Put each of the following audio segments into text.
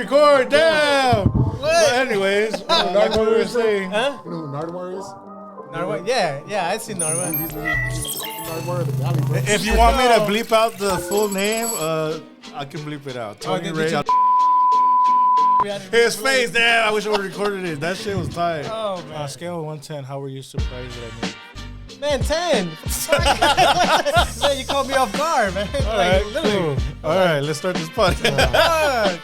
record. Damn. But anyways, that's what we were saying. Huh? You know who Nardwar is? Nardwar? Yeah, I see Nardwar. He's Nardwar of the Valley, bro. If you want me to bleep out the full name, I can bleep it out. Tony Ray. His face, damn, I wish I would have recorded it. That shit was tight. Oh, man. Scale of 1 to 10, how were you surprised that I made? Man, 10. Man, you caught me off guard, man. All right, cool. All right, let's start this podcast.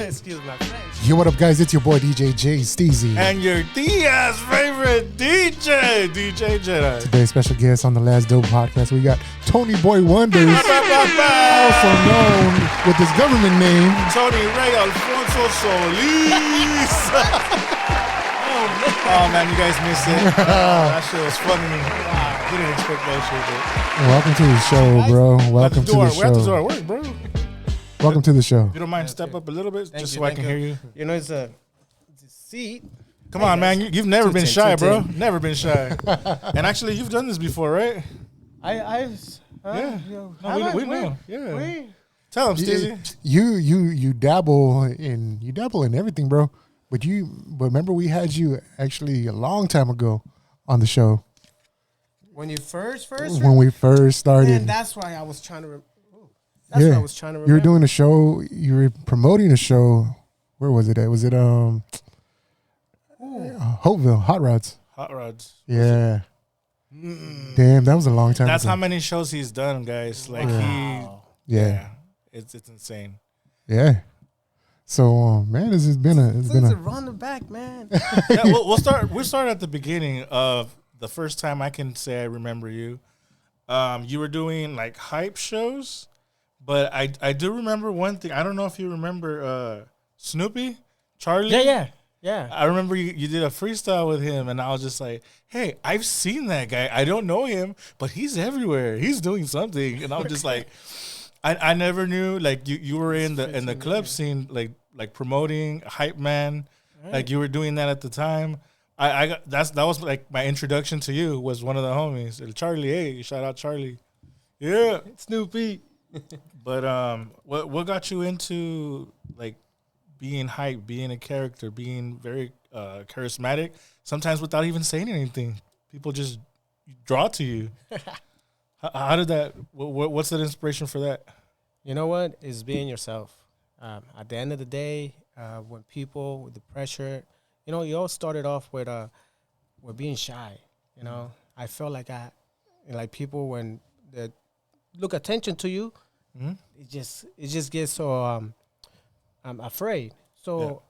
Excuse my French. Yo, what up, guys? It's your boy DJ J Steezy. And your Tia's favorite DJ Jedi. Today's special guest on the Last Dope podcast, we got Tony Boy Wonders, also known with his government name, Tony Ray Alfonso Solis. Oh man, you guys missed it. That shit was funny. Wow. Didn't expect that Welcome to the show, bro. Welcome to the show. We have to do show. our work, bro. Welcome to the show. If you don't mind, step up a little bit, just so I can hear you. You know, it's a seat. Come on, man. You've never been 210, shy, bro. 210. Never been shy. And actually, you've done this before, right? Yeah. No, we know. Yeah. Wait. Tell him, Steezy. You dabble in everything, bro. But remember we had you actually a long time ago on the show. When you first when we first started. Man, that's why I was trying to That's what I was trying to remember. You were doing a show, you were promoting a show. Where was it at? Was it Hopeville, Hot Rods. Hot Rods. Yeah. Damn, that was a long time That's ago. how many shows he's done, guys. Like Yeah. It's insane. Yeah. So, man, it's been a run the back, man. Yeah, we'll start at the beginning of the first time I can say I remember you. You were doing like hype shows, but I do remember one thing. I don't know if you remember Snoopy, Charlie. Yeah. I remember you did a freestyle with him, and I was just like, hey, I've seen that guy. I don't know him, but he's everywhere. He's doing something. And I was just like, I never knew, like, you were in the club scene, like promoting Hype Man. Right. Like, you were doing that at the time. That was like my introduction to you, was one of the homies. Charlie, hey, shout out Charlie. Yeah. Snoopy. But what got you into, like, being hype, being a character, being very charismatic, sometimes without even saying anything? People just draw to you. How did that, what's the inspiration for that? You know what? It's being yourself. At the end of the day, when people, with the pressure, you know, you all started off with being shy. You know, I felt like people, when they look attention to you, it just gets so I'm afraid. So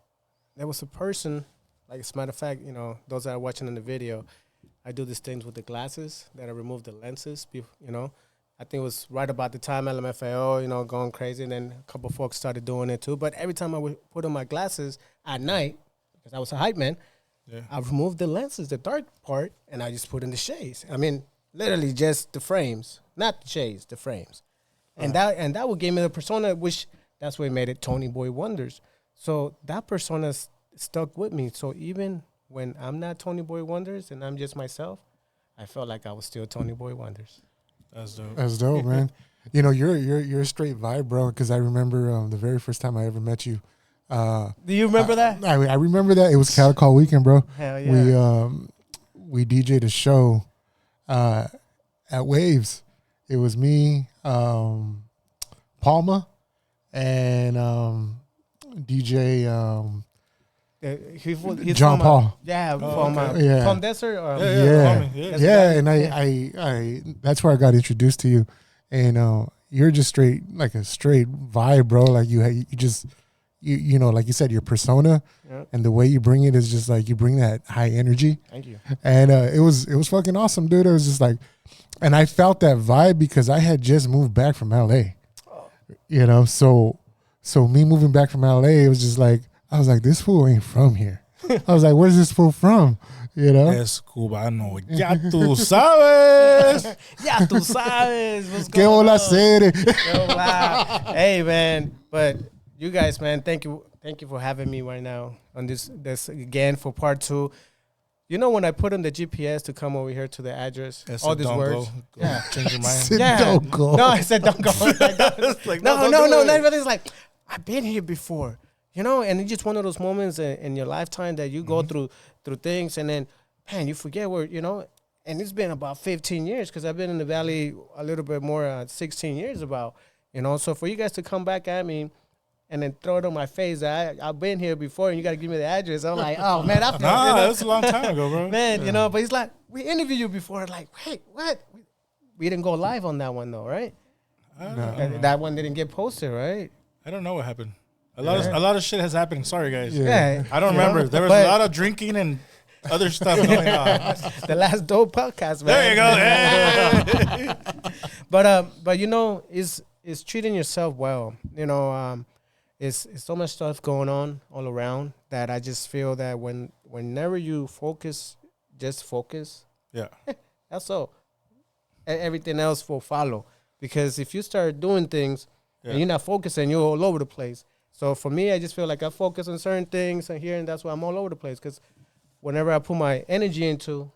there was a person, like, as a matter of fact, you know, those that are watching in the video, I do these things with the glasses that I remove the lenses, you know. I think it was right about the time LMFAO, you know, going crazy, and then a couple folks started doing it too. But every time I would put on my glasses at night, because I was a hype man, I removed the lenses, the dark part, and I just put in the shades. I mean, literally just the frames, not the shades, the frames. And that would give me the persona, which that's what made it Tony Boy Wonders. So that persona stuck with me. So even when I'm not Tony Boy Wonders and I'm just myself, I felt like I was still Tony Boy Wonders. That's dope, man. You know, you're a straight vibe, bro. Because I remember the very first time I ever met you. Do you remember that? I remember that. It was Cattle Call Weekend, bro. Hell yeah. We DJ'd a show at Waves. It was me, Palma, and DJ he's John Paul. Palm Desert. And I that's where I got introduced to you, and you're just straight vibe, bro. Like you just you know, like you said, your persona and the way you bring it is just like you bring that high energy. Thank you. And it was fucking awesome, dude. It was just like, and I felt that vibe because I had just moved back from LA. You know, so me moving back from LA, it was just like, I was like, this fool ain't from here. I was like, where's this fool from? You know? Es cubano. Ya tú sabes. Ya tú sabes. What's Que hola serie. Wow. Hey, man. But you guys, man, thank you for having me right now on this again for part 2. You know, when I put on the GPS to come over here to the address, all these words. Yeah. Change your mind. Don't go. No, I said don't go. No, everybody's like, I've been here before. You know, and it's just one of those moments in your lifetime that you go through things, and then, man, you forget where, you know, and it's been about 15 years because I've been in the Valley a little bit more, 16 years about, you know. So for you guys to come back at me and then throw it on my face, I've been here before and you got to give me the address. I'm like, oh, man, I feel, Nah, you know, that's a long time ago, bro. man, you know, but he's like, we interviewed you before. Like, wait, what? We didn't go live on that one, though, right? And that one didn't get posted, right? I don't know what happened. A lot of shit has happened. Sorry, guys. Yeah. I don't remember. There was a lot of drinking and other stuff going on. The last dope podcast, man. There you go. Hey. But you know, it's treating yourself well. You know, it's so much stuff going on all around that I just feel that whenever you focus, just focus. Yeah. That's all. Everything else will follow. Because if you start doing things and you're not focusing, you're all over the place. So for me, I just feel like I focus on certain things and here, and that's why I'm all over the place. Because whenever I put my energy into,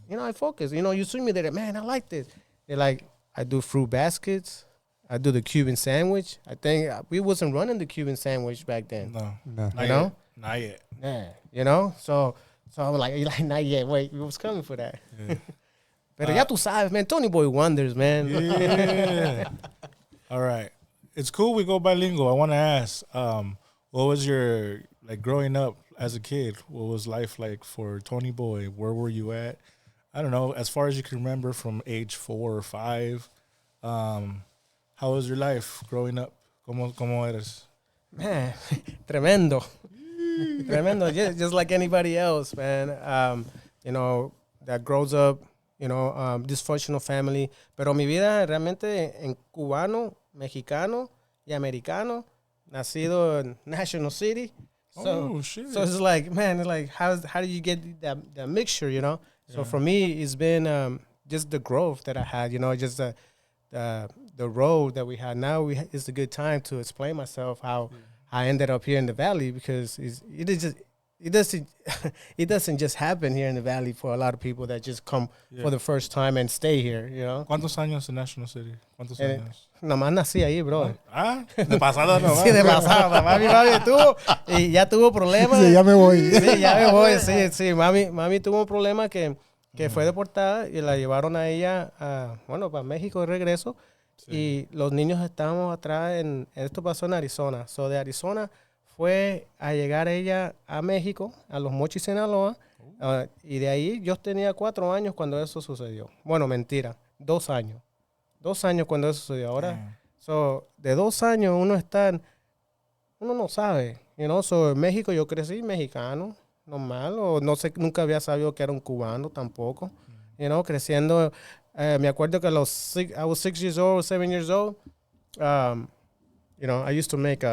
you know, I focus. You know, you see me there, man, I like this. They're like, I do fruit baskets. I do the Cuban sandwich. I think we wasn't running the Cuban sandwich back then. No. You know? Not yet. Yeah. You know? So I'm like, you're like, not yet. Wait, we was coming for that. Yeah. Pero ya tú sabes, man. Tony Boy wonders, man. Yeah. All right. It's cool we go bilingual. I want to ask, what was your, like, growing up as a kid? What was life like for Tony Boy? Where were you at? I don't know. As far as you can remember from age 4 or 5, how was your life growing up? ¿Cómo eres? Man, tremendo. Tremendo. Just like anybody else, man. You know, that grows up, you know, dysfunctional family. Pero mi vida realmente en cubano, mexicano y americano, nacido en National City. So, shit. So it's like, man, it's like, how do you get that mixture, you know? So for me, it's been just the growth that I had, you know, just the road that we had. Now it's a good time to explain myself how I ended up here in the Valley, because it doesn't just happen here in the Valley for a lot of people that just come for the first time and stay here, you know. ¿Cuántos años en National City? ¿Cuántos años? Nomás nací ahí, bro. De pasada nomás. Sí, de pasada. Mami tuvo, y ya tuvo problemas. Sí, ya me voy. Sí, ya me voy, sí. Mami tuvo un problema que fue deportada y la llevaron a ella, para México de regreso. Sí. Y los niños estábamos atrás, esto pasó en Arizona. So de Arizona fue a llegar ella a México, a Los Mochis, Sinaloa. Y de ahí yo tenía 4 años cuando eso sucedió. Bueno, mentira, 2 años. 2 años cuando eso sucedió. Ahora, de 2 años uno no sabe. You know? So en México yo crecí mexicano, normal. O no sé, nunca había sabido que era un cubano tampoco. You know, creciendo. Me acuerdo que I was 6 years old, 7 years old. You know, I used to make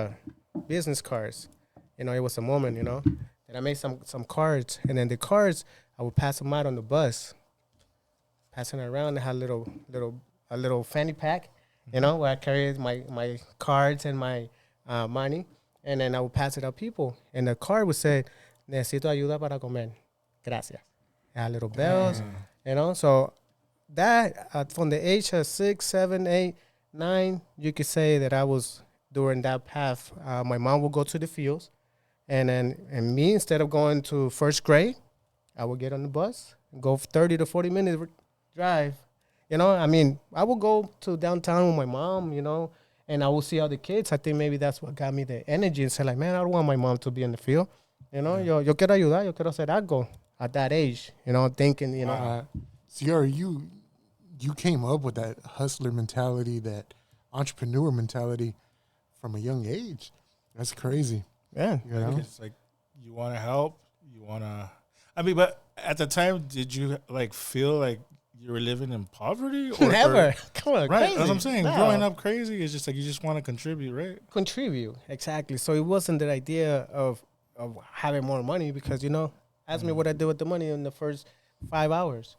business cards. You know, it was a moment, you know. And I made some cards. And then the cards, I would pass them out on the bus. Passing it around. I had a little fanny pack, you know, where I carried my cards and my money. And then I would pass it out people. And the card would say, necesito ayuda para comer. Gracias. It had little bells, you know. So that, from the age of 6, 7, 8, 9, you could say that I was during that path. My mom would go to the fields, and me, instead of going to first grade, I would get on the bus and go 30 to 40 minutes drive. You know, I mean, I would go to downtown with my mom, you know, and I would see other kids. I think maybe that's what got me the energy and say, like, man, I don't want my mom to be in the field. You know, yo quiero ayudar, yo quiero hacer algo at that age, you know, thinking, you know. Ciara, you came up with that hustler mentality, that entrepreneur mentality from a young age. That's crazy. Yeah. You know? It's like you want to help. You want to. I mean, but at the time, did you like feel like you were living in poverty? Or, Never. Come on, right. crazy. That's what I'm saying. No. Growing up crazy is just like you just want to contribute, right? Contribute, exactly. So it wasn't the idea of having more money, because, you know, ask me what I did with the money in the first 5 hours.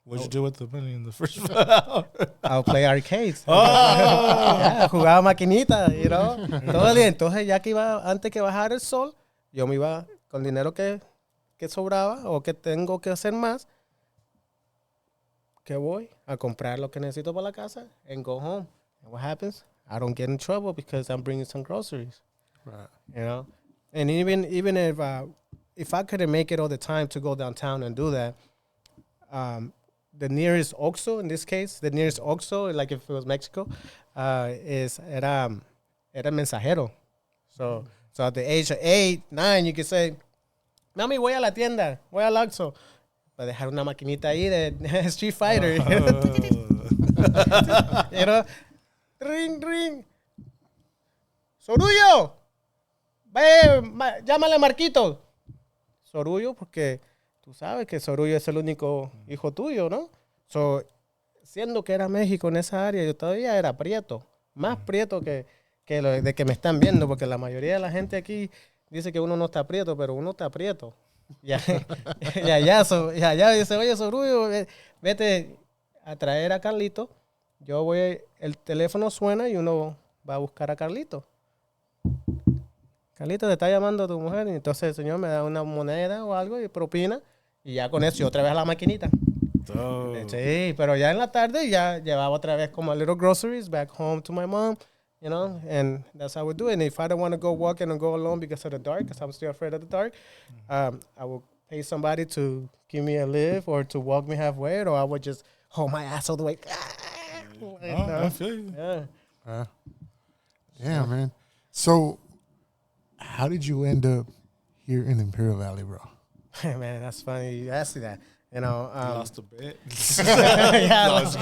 What'd you do with the money in the first 5 hours? I'll play arcades. Oh. Yeah, jugaba maquinita, you know. Todo el día. Entonces, ya que iba, antes que bajara el sol, yo me iba con dinero que sobraba o que tengo que hacer más, que voy a comprar lo que necesito para la casa and go home. And what happens? I don't get in trouble because I'm bringing some groceries. Right. You know, and even if I couldn't make it all the time to go downtown and do that, the nearest OXXO, in this case, the nearest OXXO, like if it was Mexico, era mensajero. So at the age of 8, 9, you could say, mami, voy a la tienda, voy al OXXO. Para dejar una maquinita ahí de Street Fighter. You know, ring, ring. Sorullo, llámale a Marquito. Sorullo, porque tú sabes que Sorullo es el único hijo tuyo, ¿no? So, siendo que era México en esa área, yo todavía era prieto. Más prieto que lo de que me están viendo, porque la mayoría de la gente aquí dice que uno no está prieto, pero uno está prieto. Y allá dice, oye, Sorullo, vete a traer a Carlito. Yo voy, el teléfono suena y uno va a buscar a Carlito. Carlito, te está llamando tu mujer. Y entonces el señor me da una moneda o algo y propina. Y ya con eso yo otra vez a la maquinita. Oh. Sí, pero ya en la tarde ya llevaba otra vez como a little groceries back home to my mom. You know, and that's how we do it. And if I don't want to go walking and go alone because of the dark, because I'm still afraid of the dark, I will pay somebody to give me a lift or to walk me halfway, or I would just hold my ass all the way. I feel you. Yeah. Yeah, man. So, how did you end up here in Imperial Valley, bro? Man, that's funny. You asked me that. You know, Lost a bit. yeah, lost.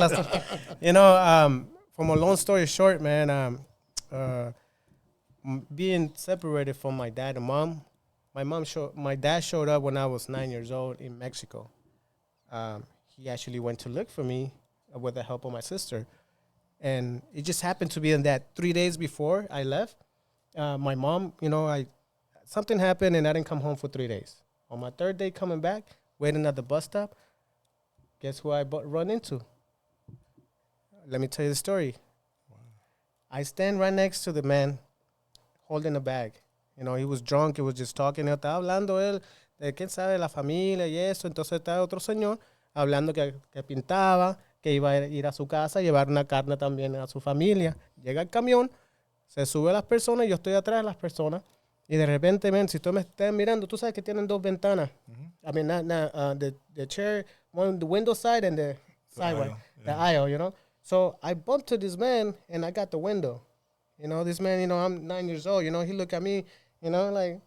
You know, from a long story short, man, being separated from my dad and mom, my dad showed up when I was 9 years old in Mexico. He actually went to look for me with the help of my sister. And it just happened to be in that 3 days before I left. My mom, you know, something happened and I didn't come home for 3 days. On my third day coming back, waiting at the bus stop, guess who I run into? Let me tell you the story. Wow. I stand right next to the man holding a bag. You know, he was drunk, he was just talking. Estaba hablando él de quién sabe, la familia y eso. Entonces está otro señor hablando que pintaba, que iba a ir a su casa, llevar una carne también a su familia. Llega el camión, se sube a las personas y yo estoy atrás de las personas. Y de repente, man, si tú me estás mirando, tú sabes que tienen dos ventanas. I mean, the chair, one the window side and the sideway, the aisle, you know. So I bumped to this man and I got the window. You know, this man, you know, I'm 9 years old. You know, he looked at me, you know, like,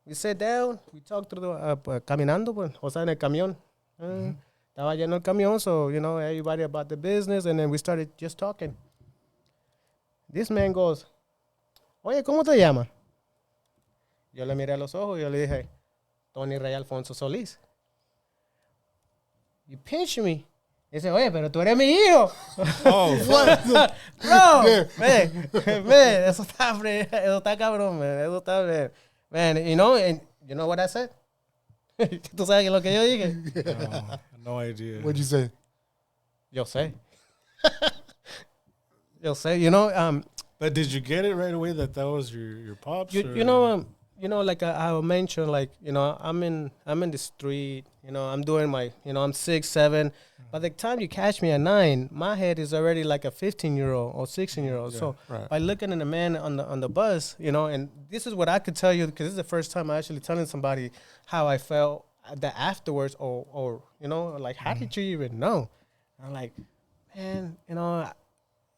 we sat down, we talked through the, caminando, pues, o sea, en el camión. Estaba lleno el camión, so, you know, everybody about the business, and then we started just talking. This man goes, oye, ¿cómo te llamas? Yo le miré a los ojos y yo le dije, Tony Rey Alfonso Solís. You pinched me. Y dice, oye, pero tú eres mi hijo. Oh, Bro, man, eso está cabrón, man. Eso está, man, you know what I said? ¿Tú sabes lo que yo dije? no idea. What'd you say? Yo sé. Yo sé, you know. But did you get it right away that was your pops? You know, like I mentioned, like, you know, I'm in the street, you know, I'm doing I'm 6, 7. By the time you catch me at 9, my head is already like a 15-year-old or 16-year-old. Yeah, so right. by looking at the man on the bus, you know, and this is what I could tell you, because this is the first time I actually telling somebody how I felt that afterwards, or you know, like, how did you even know? I'm like, man, you know,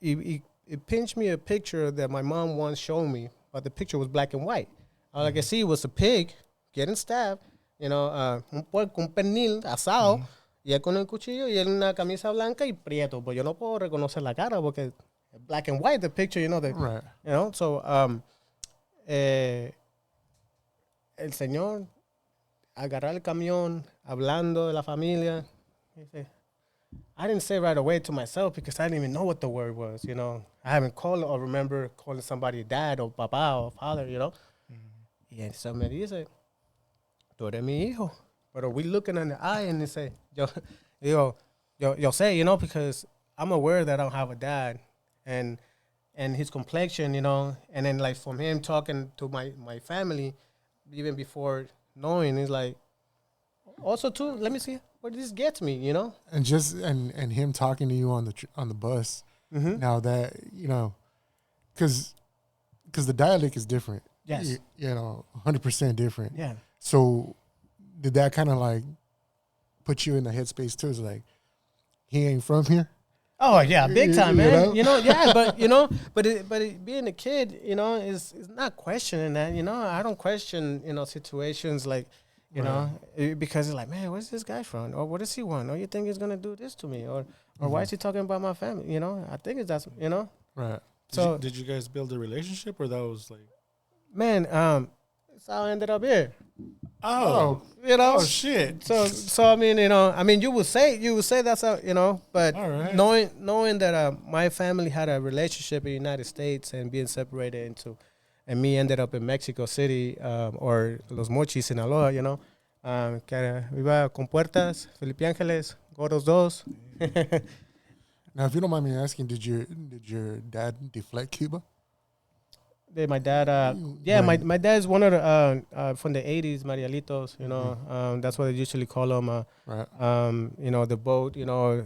it pinched me a picture that my mom once showed me, but the picture was black and white. All I could see was a pig getting stabbed, you know, un pernil asado, y él con el cuchillo, y él una camisa blanca y prieto. But yo no puedo reconocer la cara porque black and white, the picture, you know, Right. You know, so, el señor agarrar el camión, hablando de la familia. I didn't say right away to myself because I didn't even know what the word was, you know. I haven't called or remember calling somebody dad or papá or father, you know. Y eso me dice, tú eres mi hijo. But we looking in the eye and they say, yo say, you know, because I'm aware that I don't have a dad. And his complexion, you know, and then like from him talking to my family, even before knowing, it's like, also too, let me see where this gets me, you know. And just and him talking to you on the bus. Now that, you know, because because the dialect is different. Yes. You know, 100% different. Yeah. So did that kind of like put you in the headspace too? It's like, he ain't from here? Oh yeah, big time, You man. know? You know, yeah, but you know, being a kid, you know, is not questioning that. You know, I don't question, you know, situations like, you know, because it's like, man, where's this guy from, or what does he want, or you think he's gonna do this to me, or why is he talking about my family? You know, I think it's that's, you know, Right. so Did you guys build a relationship, or that was like? man, that's how I ended up here. Oh, You know, oh shit. So I mean, you know, I mean, you would say that's how, you know, but All right. knowing that my family had a relationship in the United States and being separated into, and me ended up in Mexico City, or Los Mochis, Sinaloa, you know, que viva con puertas, Felipe Ángeles, Gordos dos. Now, if you don't mind me asking, did your dad deflect Cuba? My dad, yeah, my dad's one of the from the 80s, Marielitos, you know, that's what they usually call them. Right. You know, the boat, you know,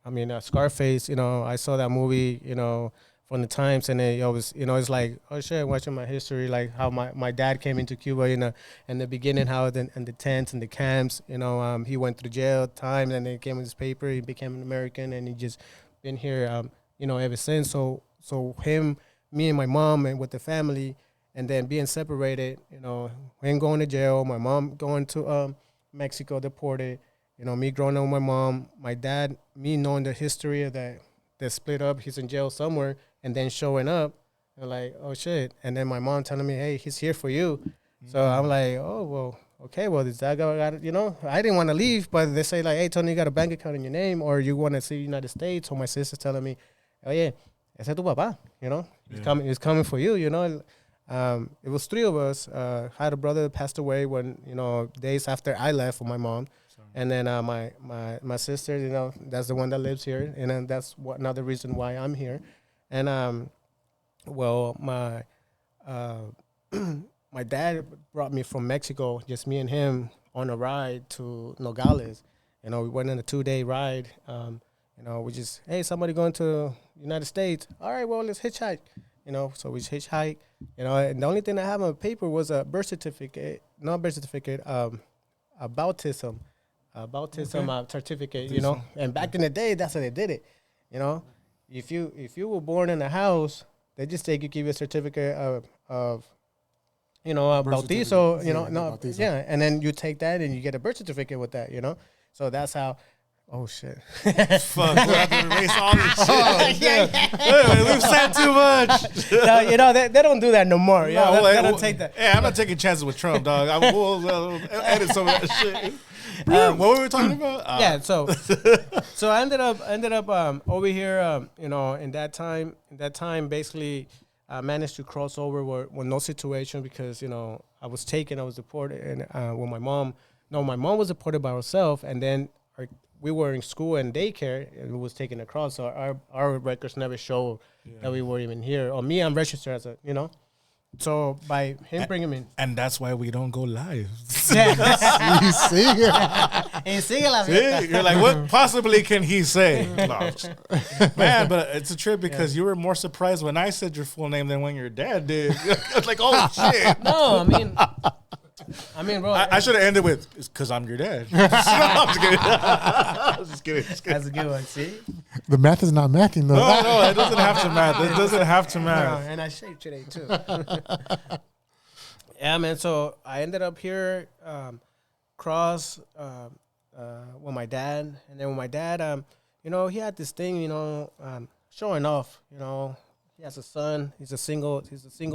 I mean, Scarface, you know, I saw that movie, you know, from the times, and it always, you know, it's like, oh shit, watching my history, like how my dad came into Cuba, you know, in the beginning, how and the tents and the camps, you know, he went through jail time, and then came with his paper, he became an American, and he just been here, you know, ever since. So him, me and my mom and with the family, and then being separated, you know, him going to jail, my mom going to Mexico, deported, you know, me growing up with my mom, my dad, me knowing the history of that split up, he's in jail somewhere, and then showing up, and like, oh shit, and then my mom telling me, hey, he's here for you. So I'm like, oh, well, okay, well, is that guy got it? You know, I didn't want to leave, but they say like, hey, Tony, you got a bank account in your name, or you want to see United States, or my sister's telling me, oh yeah, ese es tu papá, you know, he's coming for you, you know. It was three of us. I had a brother that passed away when, you know, days after I left with my mom. Sorry. And then my sister, you know, that's the one that lives here, and then that's another reason why I'm here. And well, my my dad brought me from Mexico, just me and him, on a ride to Nogales. You know, we went on a 2-day ride. You know, we just, hey, somebody going to United States. All right, well, let's hitchhike. You know, so we hitchhike. You know, and the only thing I have on paper was a birth certificate, not birth certificate, a baptism certificate. You know, and back in the day, that's how they did it. You know, if you were born in a house, they just take you, give you a certificate of you know, a bautizo. You know, no, yeah, and then you take that and you get a birth certificate with that. You know, so that's how. Oh shit! Fuck, we'll have to erase all this shit. Oh, yeah. We've said too much. No, you know they don't do that no more. Yeah, no, they don't take that. Yeah, I'm not taking chances with Trump, dog. We'll edit some of that shit. What were we talking about? Yeah, so I ended up over here. You know, in that time, basically, I managed to cross over with no situation, because you know I was deported, and when my mom was deported by herself, and then we were in school and daycare, and we was taken across. So our records never show that we were even here. Or me, I'm registered as a, you know. So by him bringing me, and that's why we don't go live. You see, you're like, what possibly can he say? No. Man, but it's a trip, because you were more surprised when I said your full name than when your dad did. I was like, oh shit. No, I mean, bro. I should have ended with, it's because I'm your dad. I'm just kidding. That's a good one. See, the math is not mathing though. No, it doesn't have to math. It doesn't have to math. No, and I shaved today too. Yeah, man. So I ended up here, cross with my dad, and then with my dad, you know, he had this thing, you know, showing off. You know, he has a son. He's a single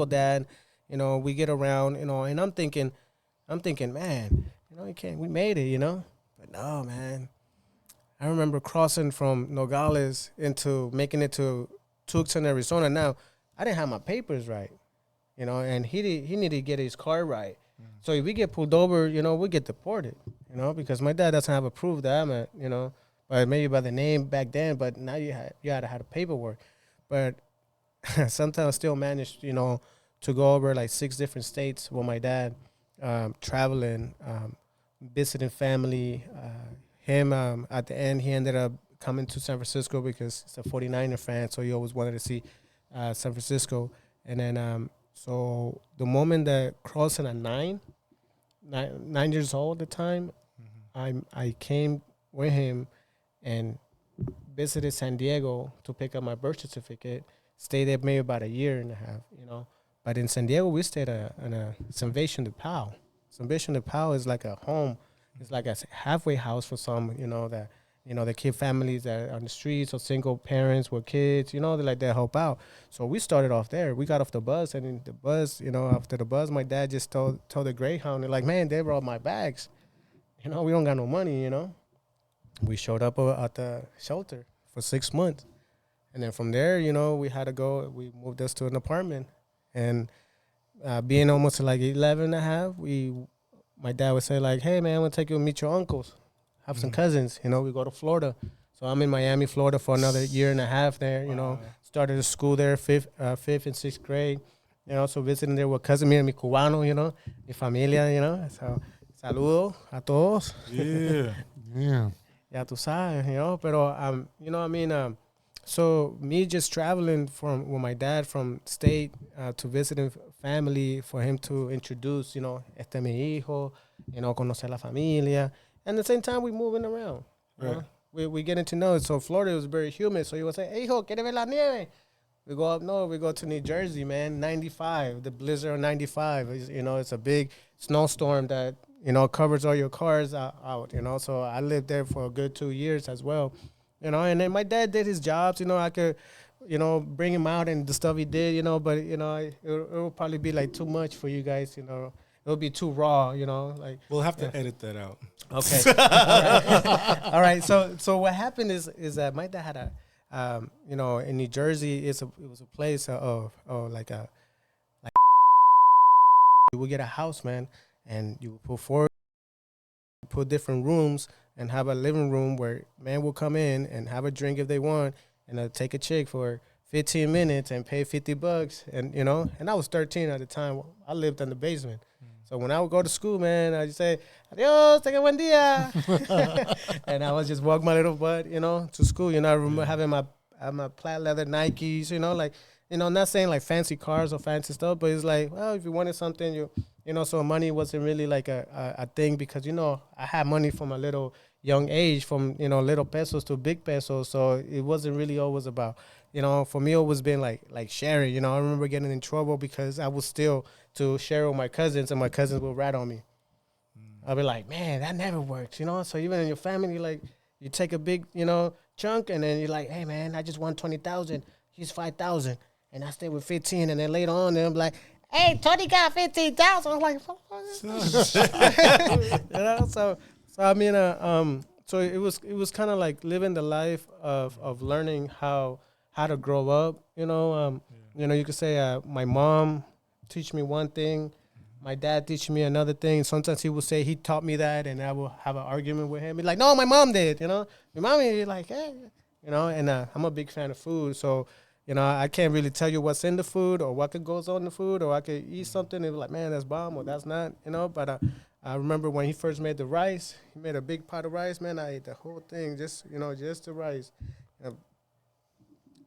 dad. You know, we get around. You know, and I'm thinking, man, you know, we made it, you know. But no, man. I remember crossing from Nogales into making it to Tucson, Arizona. Now, I didn't have my papers right, you know, and he needed to get his car right. So if we get pulled over, you know, we get deported, you know, because my dad doesn't have a proof that I'm a, you know, but maybe by the name back then. But now you had to have the paperwork. But sometimes I still managed, you know, to go over like 6 different states with my dad. Traveling, visiting family. Him, at the end, he ended up coming to San Francisco because he's a 49er fan, so he always wanted to see San Francisco. And then, So the moment that crossing at 9 years old at the time, I came with him and visited San Diego to pick up my birth certificate. Stayed there maybe about a year and a half, you know. But in San Diego, we stayed in a Salvation de Pau. Salvation de Pau is like a home. It's like a halfway house for some, the kid families that are on the streets or single parents with kids, they help out. So we started off there. We got off the bus, and in the bus, after the bus, my dad just told the Greyhound, they're like, man, they robbed my bags. We don't got no money, We showed up at the shelter for 6 months. And then from there, we had to go. We moved us to an apartment. And being almost like 11 and a half, my dad would say, like, hey, man, I'm going to take you to meet your uncles, have some cousins. We go to Florida. So I'm in Miami, Florida for another year and a half there, Started a school there, fifth and sixth grade. So visiting there with cousin, mi cubano, mi familia, So saludo a todos. Yeah. Yeah. Ya tú sabes, pero, so me just traveling with my dad from state to visiting family for him to introduce, este mi hijo, conocer la familia. And at the same time, we moving around. Right. We getting to know it. So Florida was very humid. So he would say, hey, hijo, ¿quieres ver la nieve? We go up north. We go to New Jersey, man, 95, the blizzard of 95. It's a big snowstorm that, covers all your cars out, So I lived there for a good 2 years as well. And then my dad did his jobs, I could, bring him out and the stuff he did, but, it will probably be like too much for you guys, It will be too raw, like. We'll have to edit that out. Okay. All right. So what happened is that my dad had a, in New Jersey, it was a place of like you would get a house, man, and you would put different rooms and have a living room where man will come in and have a drink if they want, and take a chick for 15 minutes and pay $50, and and I was 13 at the time. I lived in the basement. So when I would go to school, man, I just say, adios, take a buen día. And I would just walk my little butt, to school. I remember having my plaid leather Nikes, not saying like fancy cars or fancy stuff, but it's like, well, if you wanted something, so money wasn't really like a thing because, I had money from a little young age, from, little pesos to big pesos. So it wasn't really always about, for me, it was been like sharing, I remember getting in trouble because I was still to share with my cousins, and my cousins would rat on me. I'll be like, man, that never works, So even in your family, like, you take a big, chunk, and then you're like, hey, man, I just won 20,000. He's 5,000, and I stay with 15. And then later on, they're like, hey, Tony got 15,000. I'm like, So I mean, so it was kind of like living the life of learning how to grow up. You could say my mom teach me one thing, my dad teach me another thing. Sometimes he would say he taught me that, and I will have an argument with him. He's like, no, my mom did. My mommy like, hey, And I'm a big fan of food, so I can't really tell you what's in the food or what goes on the food, or I could eat something and be like, man, that's bomb or that's not. But I remember when he first made the rice. He made a big pot of rice, man. I ate the whole thing, just the rice.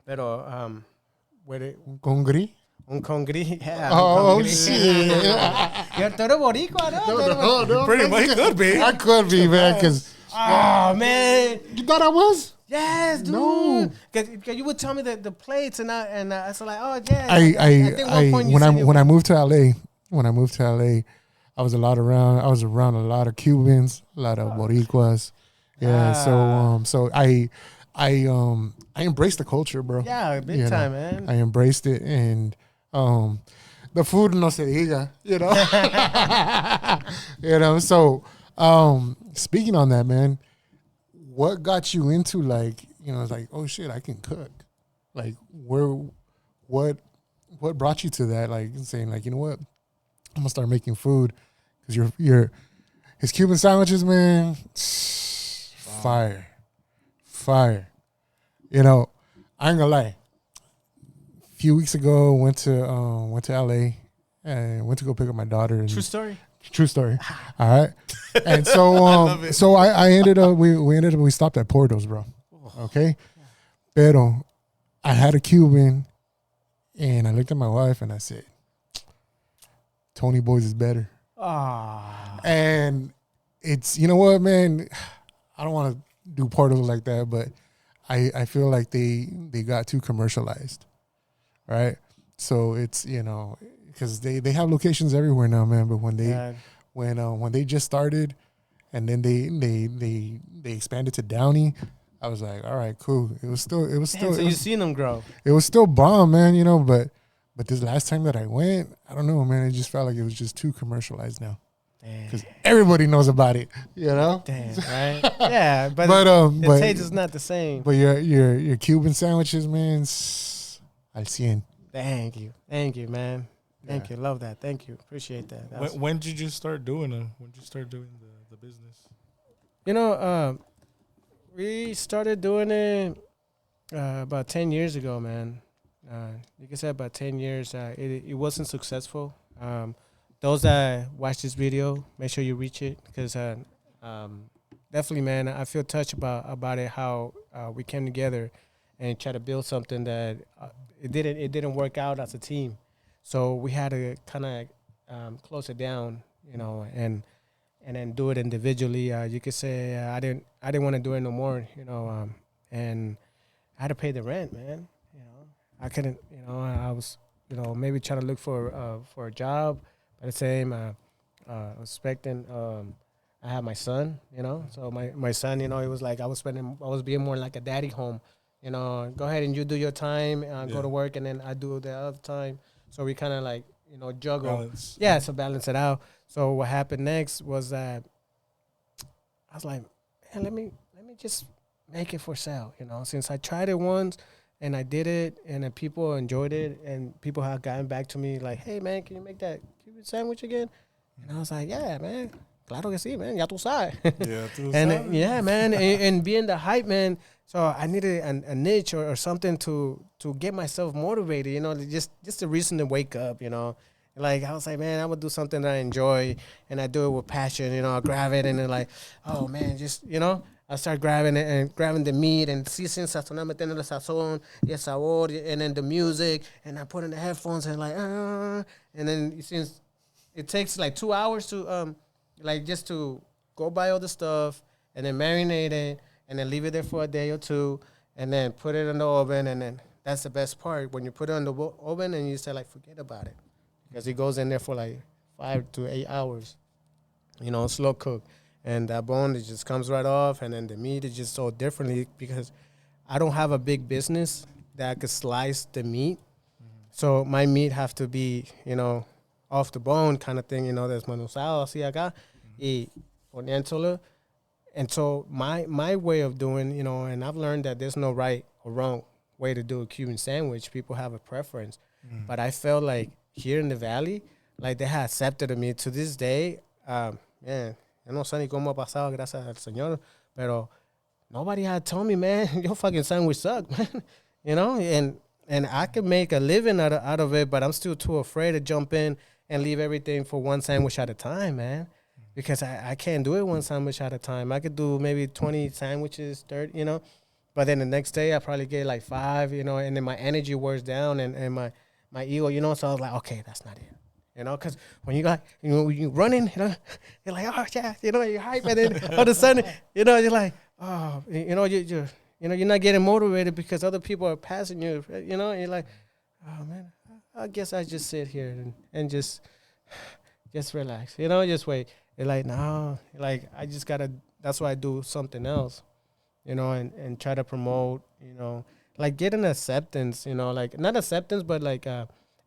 Pero with it, Congri? un congri, yeah. Oh, un congri. shit. You're todo boricua, no? No, Pretty much could be. I could be, man, because Oh, man. you thought I was? Yes, dude. No. Cause you would tell me the plates, and I was like, oh, yeah. I think one point you when said I moved to LA, I was around a lot of Cubans, a lot of Boricuas. Yeah, so I embraced the culture, bro. Yeah, big time, man. I embraced it, and the food no se diga, So speaking on that, man, what got you into it's like, oh shit, I can cook. Like what brought you to that? Like saying like, you know what, I'm gonna start making food, because his Cuban sandwiches, man, fire. I ain't gonna lie. A few weeks ago, went to LA and went to go pick up my daughter. True story. True story. All right. And so I ended up we stopped at Porto's, bro. Okay. Pero I had a Cuban, and I looked at my wife and I said, Tony Boy's is better. Ah. And it's, you know what, man? I don't want to do portals like that, but I feel like they got too commercialized, right? So it's, you know, because they have locations everywhere now, man. But when they just started, and then they expanded to Downey, I was like, all right, cool. It was still So you've seen them grow. it was still bomb, man. You know, but this last time that I went, I don't know, man. It just felt like it was just too commercialized now. Because everybody knows about it, you know. Damn, right? Yeah, but the taste is not the same. But your Cuban sandwiches, man, al 100. Thank you, man. Thank you, love that. Thank you, appreciate that. When did you start doing them? When did you start doing the business? You know, we started doing it about 10 years ago, man. Like I said, about 10 years. It wasn't successful. Those that watch this video, make sure you reach it, because definitely, man, I feel touched about it, how we came together and try to build something that it didn't work out as a team. So we had to kind of close it down, you know, and then do it individually. You could say I didn't want to do it no more, you know, and I had to pay the rent, man. You know, I couldn't, you know, I was, you know, maybe trying to look for a job. At the same, I was expecting. I had my son, you know. So my son, you know, it was like I was being more like a daddy home, you know. Go ahead and you do your time, go to work, and then I do the other time. So we kind of like, you know, juggle. Balance. Yeah, so balance it out. So what happened next was that I was like, man, let me just make it for sale, you know. Since I tried it once and I did it, and then people enjoyed it, and people have gotten back to me like, hey man, can you make that Cuban sandwich again? And I was like, yeah, man, claro que sí, man, ya tú sabes. Yeah, And yeah, man, and being the hype man, so I needed a niche or something to get myself motivated, you know, just a reason to wake up, you know. Like, I was like, man, I would do something that I enjoy, and I do it with passion, you know. I grab it, and then like, oh man, just, you know, I start grabbing it and grabbing the meat and seasoning, sazonar, metiendo el sazón, y el sabor, and then the music, and I put in the headphones and like, and then since it takes like 2 hours to like just to go buy all the stuff and then marinate it and then leave it there for a day or two and then put it in the oven, and then that's the best part when you put it in the oven and you say like, forget about it, because it goes in there for like 5 to 8 hours, you know, slow cook. And that bone, it just comes right off, and then the meat is just so differently, because I don't have a big business that I could slice the meat. Mm-hmm. So my meat have to be, you know, off the bone kind of thing, you know, desmenuzado así acá, y poniéndolo. And so my way of doing, you know, and I've learned that there's no right or wrong way to do a Cuban sandwich. People have a preference. Mm-hmm. But I felt like here in the Valley, like they had accepted me to this day, man. Yo no sé ni cómo ha pasado, gracias al Señor, pero nobody had told me, man, your fucking sandwich suck, man. You know, and I could make a living out of it, but I'm still too afraid to jump in and leave everything for one sandwich at a time, man, because I can't do it one sandwich at a time. I could do maybe 20 sandwiches, 30, you know, but then the next day I probably get like 5, you know, and then my energy wears down and my ego, you know, so I was like, okay, that's not it. You know, because when you got, you know, when you running, you know, you're like, oh yeah, you know, you're hype, and then all of a sudden, you know, you're like, oh, you know, you're not getting motivated because other people are passing you, you know, and you're like, oh man, I guess I just sit here and just relax, you know, just wait. You're like, no, like I just gotta. That's why I do something else, you know, and try to promote, you know, like get an acceptance, you know, like not acceptance, but like.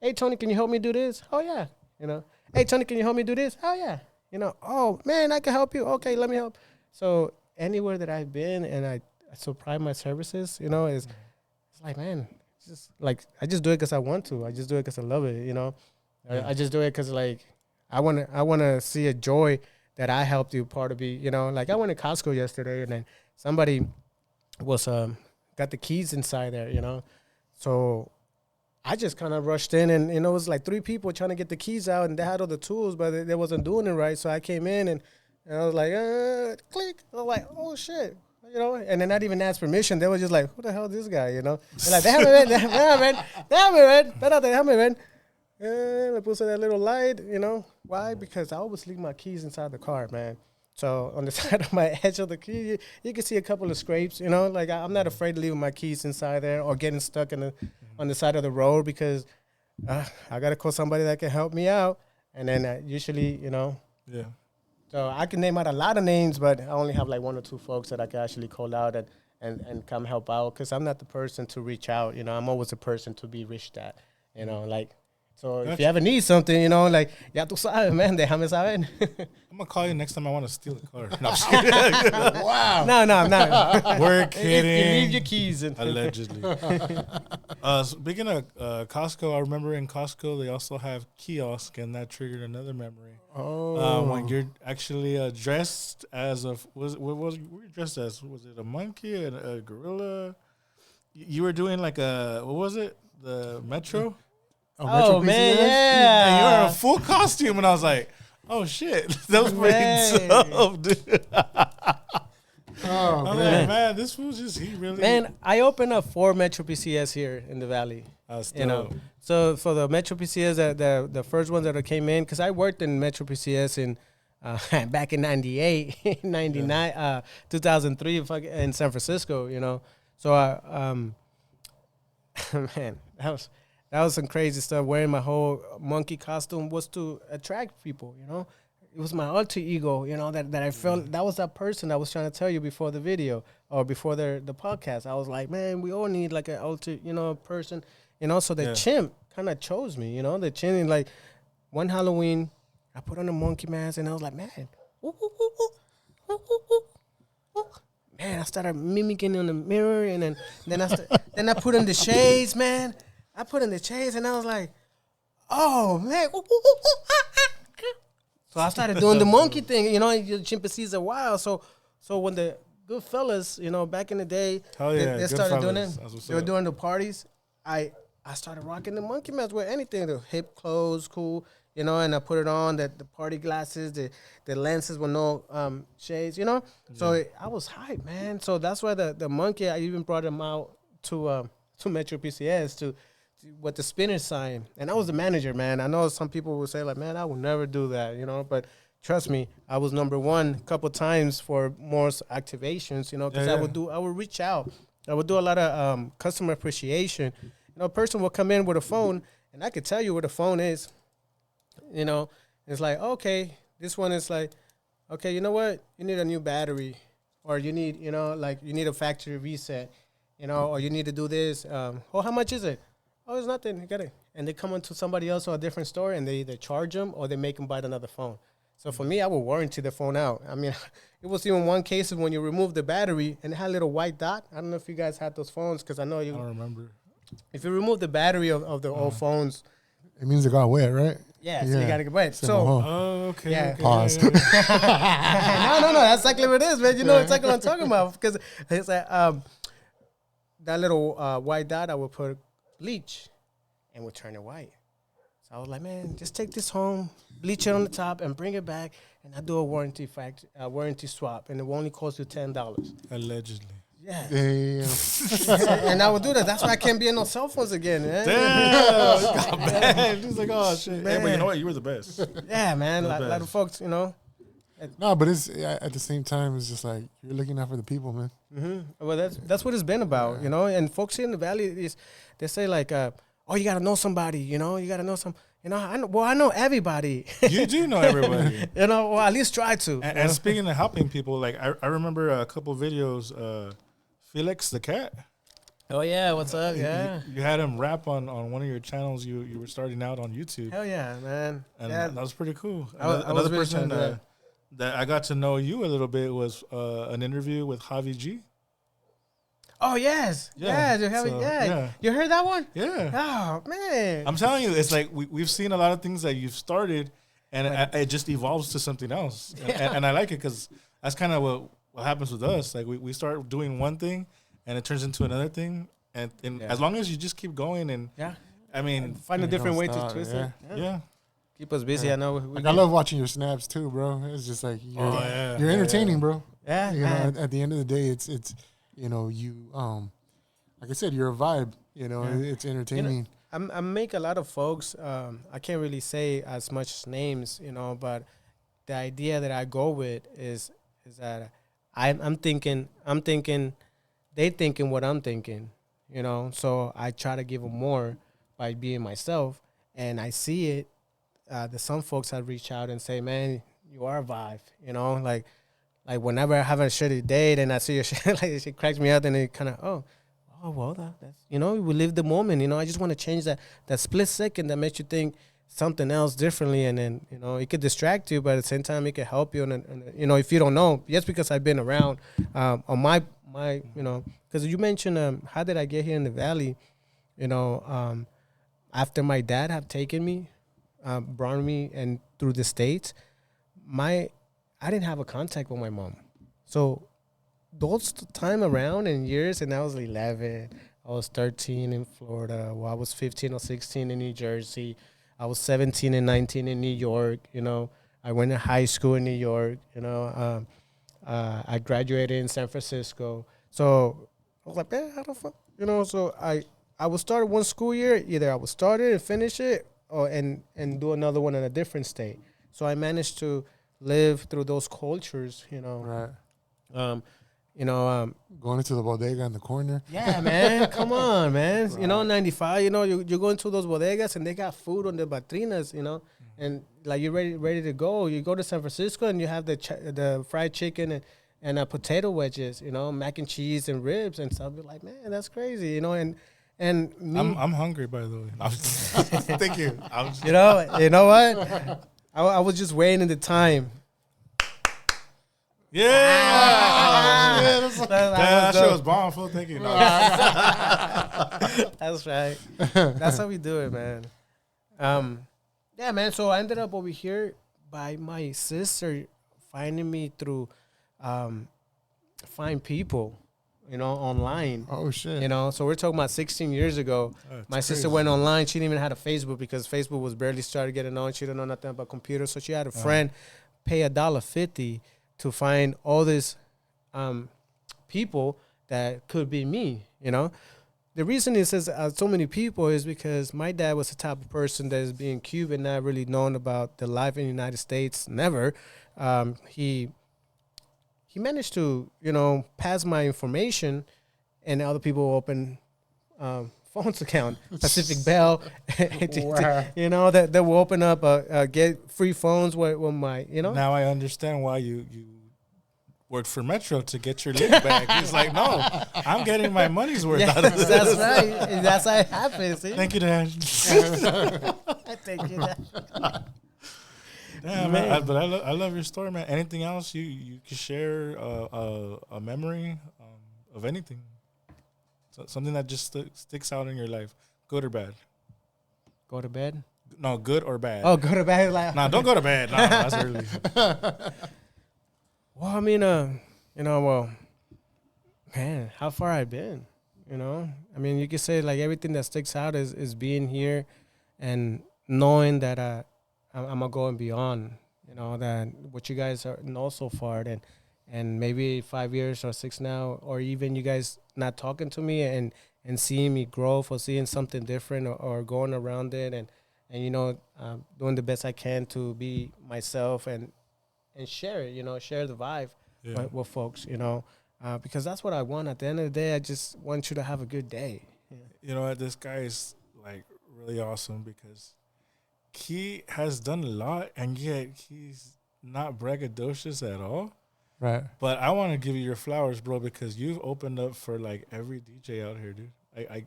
Hey, Tony, can you help me do this? Oh, yeah. You know, hey, Tony, can you help me do this? Oh, yeah. You know, oh, man, I can help you. Okay, let me help. So anywhere that I've been and I supply my services, you know, it's like, man, it's just like I just do it because I want to. I just do it because I love it, you know. Yeah. I just do it because, like, I want to see a joy that I helped you part of it, you know. Like, I went to Costco yesterday, and then somebody was got the keys inside there, you know. So I just kind of rushed in, and, you know, it was like 3 people trying to get the keys out, and they had all the tools, but they wasn't doing it right. So I came in, and I was like, click. I was like, oh, shit. You know, and then not even ask permission. They were just like, who the hell is this guy, you know? They're like, déjame ver. You Le puse that little light, you know. Why? Because I always leave my keys inside the car, man. So on the side of my edge of the key, you can see a couple of scrapes, you know. Like I'm not afraid to leave my keys inside there or getting stuck on the side of the road because I gotta call somebody that can help me out. And then usually, you know. Yeah. So I can name out a lot of names, but I only have like 1 or 2 folks that I can actually call out and come help out because I'm not the person to reach out. You know, I'm always the person to be reached at. You know, like. So if you ever need something, you know, like, ya tú sabes, man, déjame saber. I'm going to call you next time I want to steal a car. No, I'm just kidding. Wow. No, I'm not. We're kidding. You leave your keys. Allegedly. Speaking of Costco, I remember in Costco, they also have kiosk, and that triggered another memory. Oh. When you're actually dressed as what were you dressed as? Was it a monkey, a gorilla? You were doing like what was it? The Metro? Oh, man, And you were in yeah. a full costume, and I was like, oh, shit. That was pretty dope, dude. Oh, I'm man. like, man, this fool he really. Man, I opened up 4 Metro PCS here in the Valley. You know, so for the Metro PCS, the first ones that came in, because I worked in Metro PCS in back in 98, 99, 2003 in San Francisco, you know. So, man, that was some crazy stuff. Wearing my whole monkey costume was to attract people, you know. It was my alter ego, you know, that I felt that was that person I was trying to tell you before the video or before the podcast. I was like, man, we all need like an alter, you know, person, you know. So the chimp kind of chose me, you know. The chimp, like one Halloween, I put on a monkey mask and I was like, man, man, I started mimicking in the mirror and then I put on the shades, man. I put in the shades and I was like, oh, man. So I started doing the monkey thing. You know, chimpanzees are wild. So when the good fellas, you know, back in the day, they started doing it. They were doing the parties. I started rocking the monkey mask with anything. The hip clothes, cool, you know, and I put it on, the party glasses, the lenses with no shades, you know. Yeah. So I was hyped, man. So that's why the monkey, I even brought him out to Metro PCS with the spinner sign. And I was the manager, man. I know some people will say, like, man, I will never do that, you know. But trust me, I was number one a couple times for more activations, you know, because I would reach out. I would do a lot of customer appreciation. You know, a person will come in with a phone, and I could tell you where the phone is. You know, it's like, okay, this one is like, okay, you know what? You need a new battery, or you need, you know, like you need a factory reset, you know, or you need to do this. Oh, how much is it? Oh, it's nothing. You got it. And they come into somebody else or a different store, and they either charge them or they make them buy another phone. So for me, I would warranty the phone out. I mean, it was even one case of when you remove the battery and it had a little white dot. I don't know if you guys had those phones because I know you. I don't remember. If you remove the battery of the old phones, it means it got wet, right? Yeah, so you gotta get wet. So, okay. Yeah. Okay, pause. yeah. no, that's exactly what it is, man. You know exactly what I'm talking about because it's like that little white dot. I would put bleach and would turn it white. So I was like, man, just take this home, bleach it on the top, and bring it back, and I do a warranty swap, and it will only cost you $10. Allegedly. Yeah. Damn. And I would do that. That's why I can't be in no cell phones again, man. Damn. Man. He's like, oh, shit. Man. Hey, but you know what? You were the best. Yeah, man. A lot of folks, you know. No, but it's at the same time, it's just like you're looking out for the people, man. Mm-hmm. Well, that's what it's been about, you know. And folks here in the Valley, they say like, oh, you got to know somebody, you know. You got to know some, you know. I know everybody. You do know everybody. You know, or at least try to. And speaking of helping people, like I remember a couple videos, Felix the cat. Oh, yeah. What's up? Yeah. You had him rap on one of your channels. You were starting out on YouTube. Hell yeah, man. And yeah. that was pretty cool. Another person that I got to know you a little bit was an interview with Javi G. Oh, yes. Yeah. You heard that one? Yeah. Oh, man. I'm telling you, it's like we've seen a lot of things that you've started, and it just evolves to something else. And I like it because that's kind of what happens with us. Like we start doing one thing, and it turns into another thing. And as long as you just keep going, and I mean, find a different way to twist it. Yeah. Keep us busy. I know. I love watching your snaps too, bro. It's just like you're entertaining, bro. Yeah. You know, at the end of the day, it's you know, you like I said, you're a vibe. You know, it's entertaining. You know, I make a lot of folks. I can't really say as much names, but the idea that I go with is that I'm thinking they thinking what I'm thinking, So I try to give them more by being myself, and I see it. That some folks have reached out and say, "Man, you are a vibe," Like whenever I have a shitty day, then I see your shit, like it cracks me up, and it kind of oh well, that's we live the moment. I just want to change that split second that makes you think something else differently, and then it could distract you, but at the same time it could help you. And if you don't know, just because I've been around on my because you mentioned how did I get here in the valley? After my dad have taken me, brought me and through the States, I didn't have a contact with my mom. So those time around in years, and I was 11, I was 13 in Florida, I was 15 or 16 in New Jersey, I was 17 and 19 in New York, I went to high school in New York, I graduated in San Francisco. So I was like, man, how the fuck? So I would start one school year, either I would start it and finish it or and do another one in a different state. So I managed to live through those cultures, Right. Going into the bodega in the corner. Yeah, man. Come on, man. Right. 95, you go into those bodegas and they got food on the batrinas, and like you're ready to go. You go to San Francisco and you have the fried chicken and potato wedges, mac and cheese and ribs and stuff. You're like, man, that's crazy, and me, I'm hungry, by the way. Thank you. you know what? I was just waiting the time. Yeah. That shit was bomb. Full thank you. No. That's right. That's how we do it, man. Yeah, man. So I ended up over here by my sister finding me through Find People, online. Oh shit. So we're talking about 16 years ago. My sister went online. She didn't even have a Facebook because Facebook was barely started getting on. She didn't know nothing about computers. So she had a friend pay $1.50 to find all these people that could be me, The reason it says so many people is because my dad was the type of person that is being Cuban, not really known about the life in the United States, never. He managed to, pass my information, and other people open phones account, Pacific Bell, Wow. that will open up, get free phones with my, Now I understand why you worked for Metro to get your link back. He's like, no, I'm getting my money's worth out of this. That's right. That's how it happens. See? Thank you, Dad. Thank you, Dad. Yeah, man. But I love your story, man. Anything else you can share a memory of anything? So, something that just sticks out in your life, good or bad? Go to bed? No, good or bad. Oh, go to bed. Nah, don't go to bed. Nah, that's early. Well, I mean, man, how far I've been, I mean, you could say like everything that sticks out is being here and knowing that I'm going beyond, that what you guys know so far, and maybe 5 years or 6 now, or even you guys not talking to me and seeing me grow or seeing something different or going around it and doing the best I can to be myself and share it, share the vibe with folks, because that's what I want. At the end of the day, I just want you to have a good day. Yeah. You know what? This guy is like really awesome because he has done a lot, and yet he's not braggadocious at all. Right. But I want to give you your flowers, bro, because you've opened up for like every DJ out here, dude. I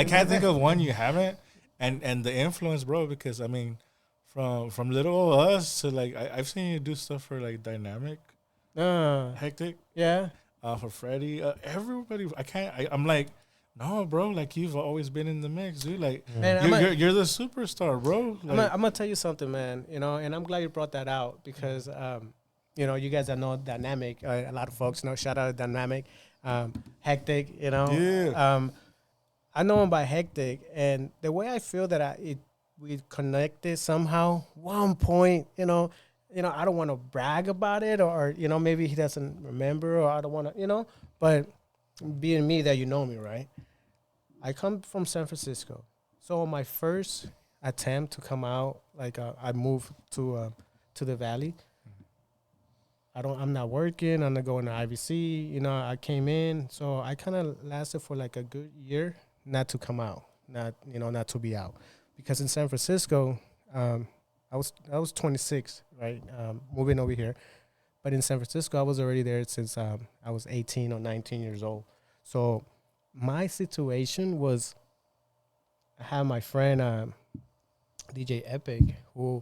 can't think of one you haven't, and the influence, bro. Because I mean, from little old us to like I've seen you do stuff for like Dynamic, Hectic, Yeah. For Freddie, everybody. I'm like, no, bro. Like you've always been in the mix, dude. Like Man, you're the superstar, bro. Like, I'm gonna tell you something, man. And I'm glad you brought that out because you guys that know Dynamic, a lot of folks know. Shout out to Dynamic, Hectic. Yeah. I know him by Hectic, and the way I feel that we connected somehow. One point, I don't want to brag about it, or maybe he doesn't remember, or I don't want to, but being me that you know me, right? I come from San Francisco. So on my first attempt to come out, like I moved to the valley. I'm not working. I'm not going to IVC. You know, I came in, so I kind of lasted for like a good year, not to come out, not to be out, because in San Francisco, I was 26, right, moving over here, but in San Francisco, I was already there since I was 18 or 19 years old. So my situation was, I had my friend DJ Epic, who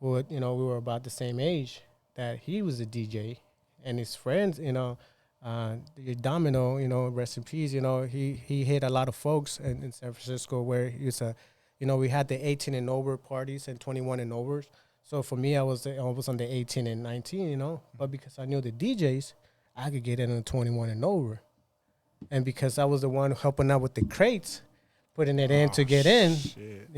we were about the same age, that he was a DJ, and his friends, the Domino, rest in peace, he hit a lot of folks in San Francisco where he was we had the 18 and over parties and 21 and overs. So for me, I was on the 18 and 19, but because I knew the DJs, I could get in on 21 and over. And because I was the one helping out with the crates, putting it in to get in, shit.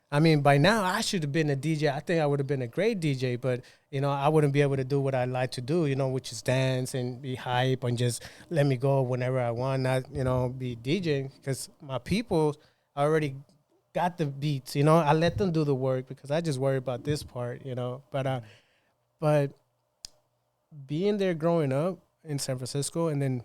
I mean, by now I should have been a DJ. I think I would have been a great DJ, but I wouldn't be able to do what I like to do, which is dance and be hype and just let me go whenever I want, not be DJing, because my people already got the beats. I let them do the work because I just worry about this part. But being there growing up in San Francisco, and then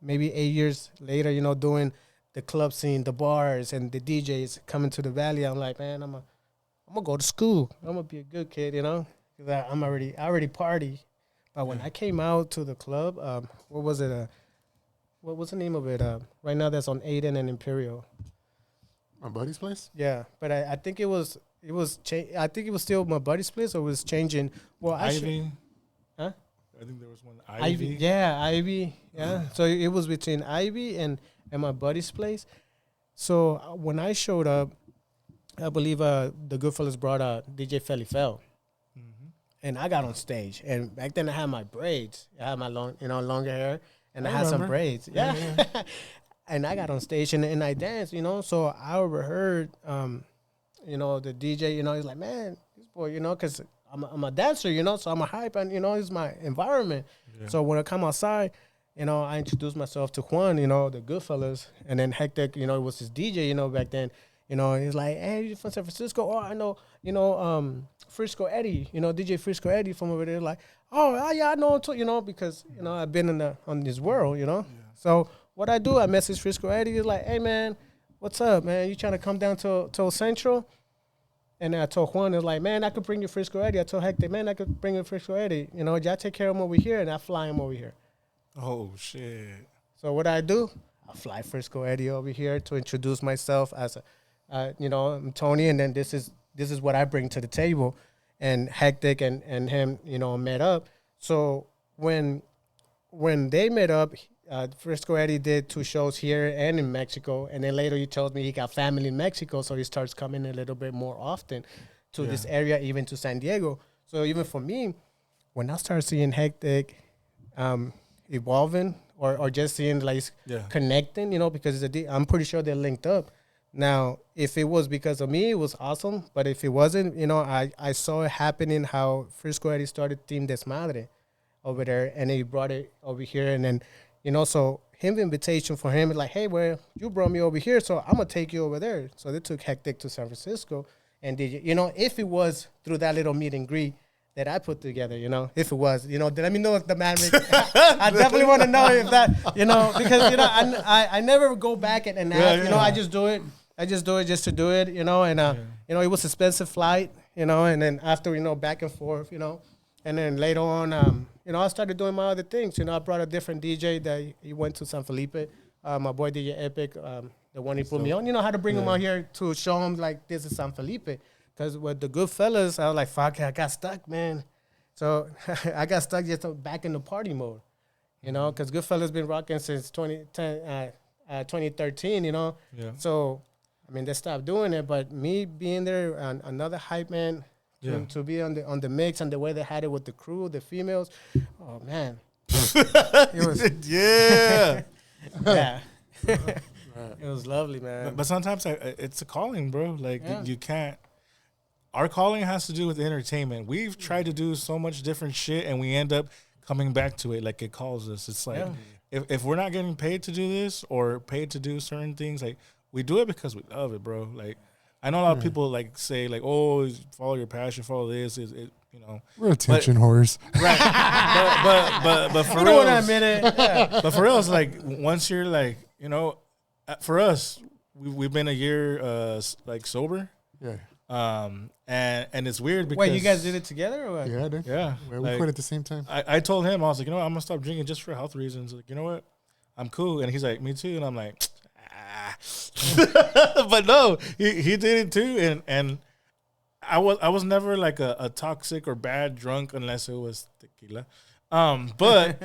maybe 8 years later, doing the club scene, the bars, and the DJs coming to the valley, I'm like, man, I'm gonna go to school. I'm gonna be a good kid, because I already party. But when I came out to the club, what was it? What was the name of it? Right now, that's on Aiden and Imperial. My buddy's place. Yeah, but I think it was I think it was still my buddy's place, or it was changing. Well, Ivy. Huh? I think there was one Ivy. Yeah, Ivy. Yeah. So it was between Ivy and my buddy's place. So when I showed up, I believe the Goodfellas brought DJ Felly Fell. And I got on stage. And back then I had my braids. I had my longer hair. And I had some braids. Yeah. And I got on stage and I danced, So I overheard, the DJ, he's like, man, this boy, because I'm a dancer, so I'm a hype and, it's my environment. Yeah. So when I come outside, I introduced myself to Juan, the Goodfellas, and then Hectic, it was his DJ, back then. He's like, hey, you from San Francisco? Oh, I know, Frisco Eddie, DJ Frisco Eddie from over there. Like, oh, yeah, I know him too, because, I've been on this world, Yeah. So what I do, I message Frisco Eddie. He's like, hey, man, what's up, man? You trying to come down to Central? And I told Juan, like, man, I could bring you Frisco Eddie. I told Hector, man, I could bring you Frisco Eddie. Y'all take care of him over here, and I fly him over here. Oh, shit. So what I do, I fly Frisco Eddie over here to introduce myself as I'm Tony, and then this is what I bring to the table. And Hectic and him, met up. So when they met up, Frisco Eddie did 2 shows here and in Mexico, and then later he told me he got family in Mexico, so he starts coming a little bit more often to this area, even to San Diego. So even for me, when I started seeing Hectic evolving or just seeing like connecting, because I'm pretty sure they're linked up. Now, if it was because of me, it was awesome, but if it wasn't, I saw it happening how Frisco Eddie started Team Desmadre over there, and he brought it over here, and then so him invitation for him is like, hey, well, you brought me over here, so I'm gonna take you over there. So they took Hectic to San Francisco, and if it was through that little meet and greet that I put together, if it was, let me know if the man. I definitely want to know if that, because I never go back and ask, I just do it. I just do it just to do it, and it was an expensive flight, and then after back and forth, and then later on, I started doing my other things. I brought a different DJ that he went to San Felipe. My boy DJ Epic, the one he put me on. How to bring him out here to show him like this is San Felipe. Because with the Goodfellas, I was like, fuck, I got stuck, man. So I got stuck just back in the party mode, because Goodfellas been rocking since 2013, Yeah. So, I mean, they stopped doing it, but me being there, another hype man. To be on the mix and the way they had it with the crew, the females, oh man, it was yeah. It was lovely, man. But sometimes it's a calling, bro. Like you can't. Our calling has to do with entertainment. We've tried to do so much different shit, and we end up coming back to it. Like it calls us. It's like if we're not getting paid to do this or paid to do certain things, like we do it because we love it, bro. Like, I know a lot of people like say like, oh, follow your passion, follow this. We're attention whores. Right. but for You real, don't want to admit it. Yeah. but for real, it's like once you're like, for us, we've been a year like sober. Yeah. And it's weird because Wait, you guys did it together or what? Yeah, I did. Yeah, We like, quit at the same time. I told him, I was like, I'm gonna stop drinking just for health reasons. Like, you know what? I'm cool. And he's like, me too. And I'm like, but no, he did it too. And I was never like a toxic or bad drunk unless it was tequila. But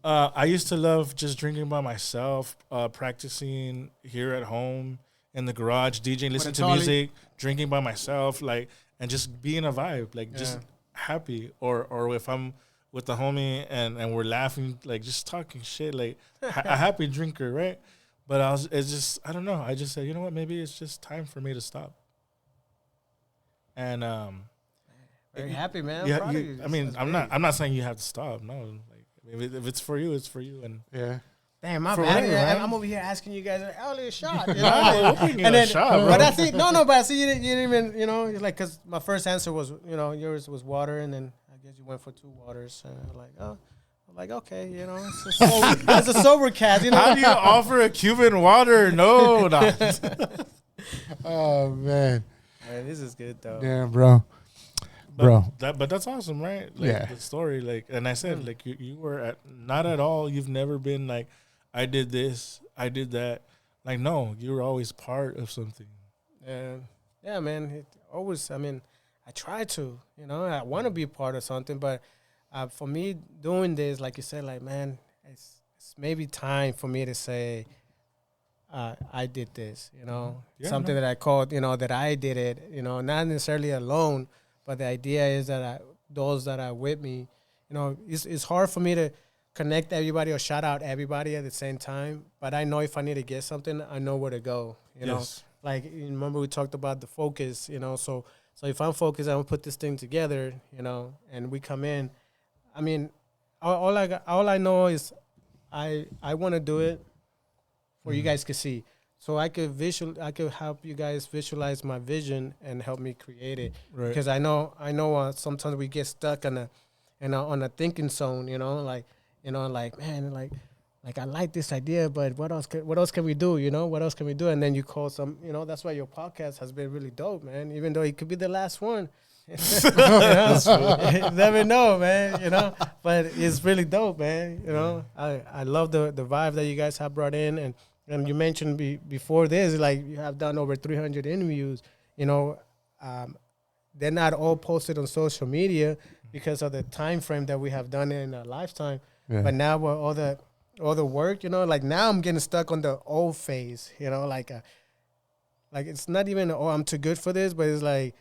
I used to love just drinking by myself, practicing here at home in the garage, DJing, listening to music, drinking by myself, like, and just being a vibe, like just happy. Or if I'm with the homie and we're laughing, like just talking shit, like a happy drinker, right? But I don't know. I just said, you know what? Maybe it's just time for me to stop. And Very happy, man. yeah, Proud of you. I mean, That's I'm great. not saying you have to stop. No, like if it's for you, it's for you. And Yeah. Damn, my For bad. real, Yeah, right? I'm over here asking you guys earlier shot. You know? Nah, we'll bring you a shot, bro. But I see, but I see you didn't even, it's like, because my first answer was, yours was water, and then I guess you went for 2 waters. And I'm like, okay, it's a sober cat, how do you offer a Cuban water? No, not. Oh man. Man, this is good though. Damn, bro. But that's awesome, right? Like, Yeah. the story, like, and I said, like, you were not at all. You've never been like, I did this, I did that. Like, no, you were always part of something. Yeah, man. It always, I try to, I want to be part of something, but for me doing this, like you said, like, man, it's maybe time for me to say, I did this, Yeah, something no. that I called, that I did it, not necessarily alone, but the idea is that those that are with me, it's hard for me to connect everybody or shout out everybody at the same time. But I know if I need to get something, I know where to go, know. Yes. Like, you remember we talked about the focus, so if I'm focused, I'm gonna put this thing together, and we come in. I mean, all I know is I want to do it for you guys to see. So I could help you guys visualize my vision and help me create it. Right. Because I know sometimes we get stuck on a thinking zone, like I like this idea, but what else can we do? What else can we do? And then you call some, that's why your podcast has been really dope, man. Even though it could be the last one. You never know, man, but it's really dope, man. I love the vibe that you guys have brought in, and you mentioned before this, like, you have done over 300 interviews. They're not all posted on social media because of the time frame that we have done it in our lifetime. Yeah. But now with all the work, like, now I'm getting stuck on the old phase, like it's not even, I'm too good for this, but it's like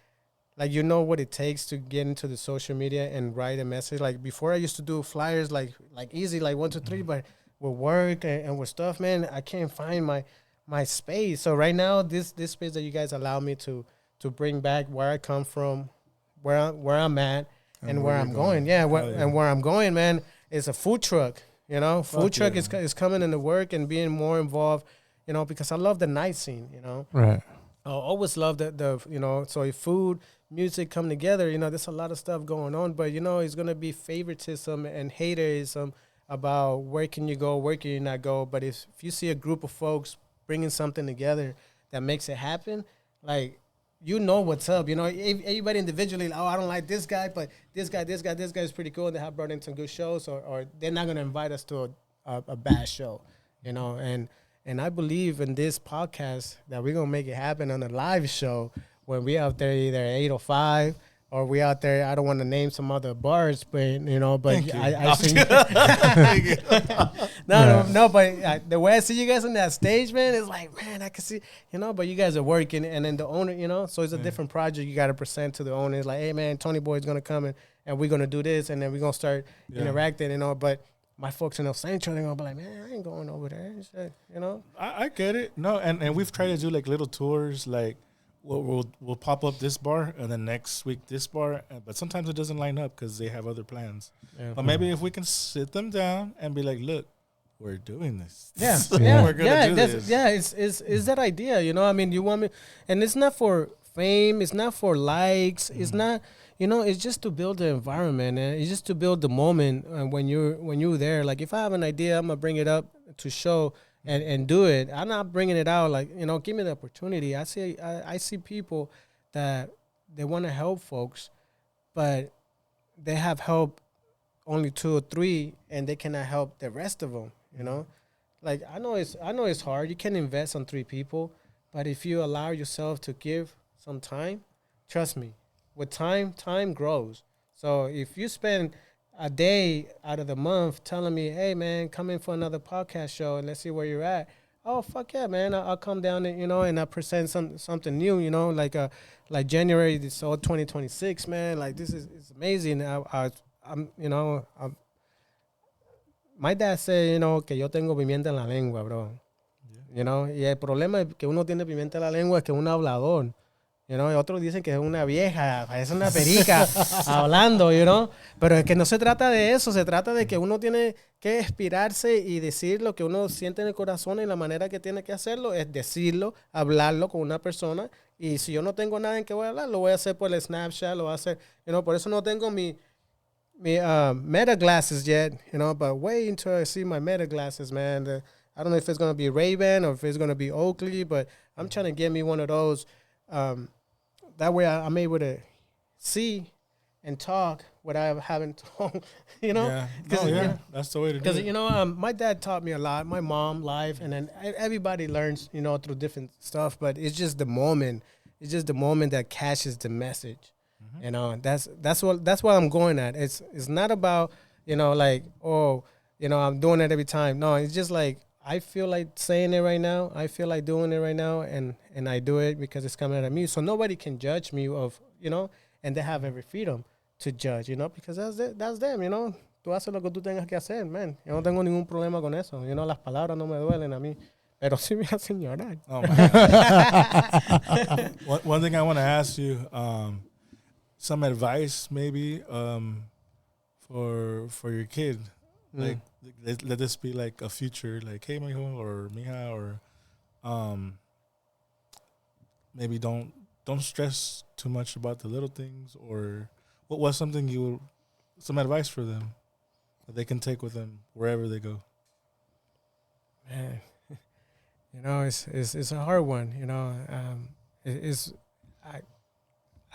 what it takes to get into the social media and write a message. Like, before I used to do flyers like easy, like 1, 2, 3, but with work and with stuff, man, I can't find my space. So right now, this space that you guys allow me to bring back where I come from, where I'm at, and where I'm going. Yeah, and where I'm going, man, is a food truck. Food truck is coming into work and being more involved. Because I love the night scene. Right. I always love the so if food, music come together, there's a lot of stuff going on, but it's gonna be favoritism and haterism about where can you go, where can you not go. But if you see a group of folks bringing something together that makes it happen, like, what's up. Everybody individually, like, oh, I don't like this guy, but this guy is pretty cool. They have brought in some good shows, or they're not gonna invite us to a bad show, And I believe in this podcast that we're going to make it happen on a live show when we out there either 805 or we out there. I don't want to name some other bars, but, but I see. No, but the way I see you guys on that stage, man, it's like, man, I can see, but you guys are working, and then the owner, so it's a different project you got to present to the owner. It's like, hey, man, Tony Boy is going to come and we're going to do this, and then we're going to start interacting, but my folks in El Centro, they're going to be like, man, I ain't going over there. Shit, I get it. No, and we've tried to do like little tours, like we'll pop up this bar and then next week this bar, but sometimes it doesn't line up because they have other plans. Yeah. But maybe if we can sit them down and be like, look, we're doing this. Yeah, We're gonna do this. yeah. It's that idea, you know. I mean, you want me, and it's not for fame. It's not for likes. It's not, you know. It's just to build the environment, and it's just to build the moment. And when you're there, like if I have an idea, I'm gonna bring it up to show and do it. I'm not bringing it out like, you know, give me the opportunity. I see people that they want to help folks, but they have help only 2 or 3, and they cannot help the rest of them. You know, like I know it's hard. You can invest on 3 people, but if you allow yourself to give some time, trust me, with time grows. So if you spend a day out of the month telling me, hey man, come in for another podcast show and let's see where you're at. Oh fuck yeah, man! I'll come down and, you know, and I present something new. You know, like January, so 2026, man. Like this is it's amazing. I'm you know. My dad said, you know, que yo tengo pimienta en la lengua, bro. Yeah. You know, y el problema que uno tiene pimienta en la lengua es que es un hablador. You know, y otros dicen que es una vieja, es una perica hablando, you know. Pero es que no se trata de eso, se trata de que uno tiene que inspirarse y decir lo que uno siente en el corazón, y la manera que tiene que hacerlo es decirlo, hablarlo con una persona. Y si yo no tengo nada en que voy a hablar, lo voy a hacer por el Snapchat, lo voy a hacer, you know, por eso no tengo mi Meta glasses yet, you know, but wait until I see my Meta glasses, man. I don't know if it's going to be Ray-Ban or if it's going to be Oakley, but I'm trying to get me one of those. That way I'm able to see and talk without having to, you know. Yeah. Oh, yeah. You know, That's the way to do it. because, you know, my dad taught me a lot, my mom, life, and then everybody learns, you know, through different stuff, but it's just the moment. It's just the moment that catches the message. You know, that's what I'm going at. It's not about, you know, like, oh, you know, I'm doing it every time. No, it's just like I feel like saying it right now. I feel like doing it right now, and I do it because it's coming out of me. So nobody can judge me of, you know, and they have every freedom to judge, you know, because that's them, you know. Tú haces lo que tú tengas que hacer, man. Yo no tengo ningún problema con eso. You know, las palabras no me duelen a mí. Pero sí me hacen llorar. Oh, one thing I want to ask you, some advice maybe for your kid, like let this be like a future, like, hey mijo or mija, or maybe don't stress too much about the little things, or what was something some advice for them that they can take with them wherever they go. Man, you know, it's a hard one, you know.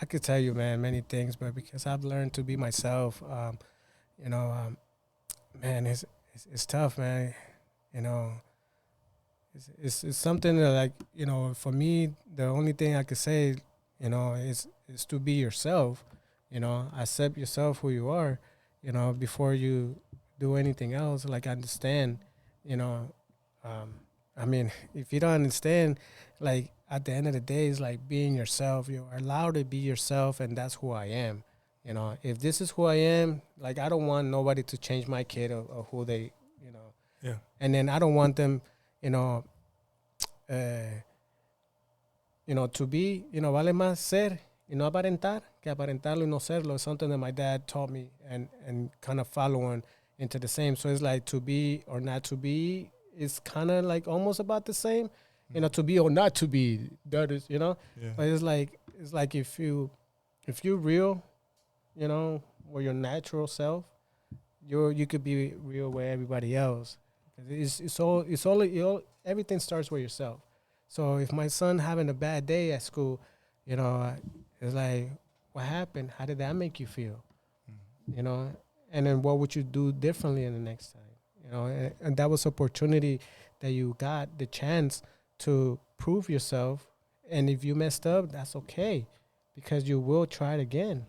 I could tell you, man, many things, but because I've learned to be myself, you know, man, it's tough, man. You know, it's something that, like, you know, for me, the only thing I could say, you know, is to be yourself. You know, accept yourself who you are, you know, before you do anything else. Like, understand, you know, I mean, if you don't understand, like, at the end of the day, it's like being yourself. You are allowed to be yourself, and that's who I am. You know, if this is who I am, like, I don't want nobody to change my kid or who they, you know. Yeah. And then I don't want them, you know, to be, you know, vale más ser y no aparentar que aparentarlo y no serlo. It's something that my dad taught me, and kind of following into the same. So it's like, to be or not to be is kind of like almost about the same. You know, to be or not to be, that is, you know. Yeah. But it's like if you're real, you know, with your natural self, you could be real with everybody else. It's all everything starts with yourself. So if my son having a bad day at school, you know, it's like, what happened? How did that make you feel? You know, and then what would you do differently in the next time? You know, and that was opportunity that you got the chance to prove yourself. And if you messed up, that's okay, because you will try it again.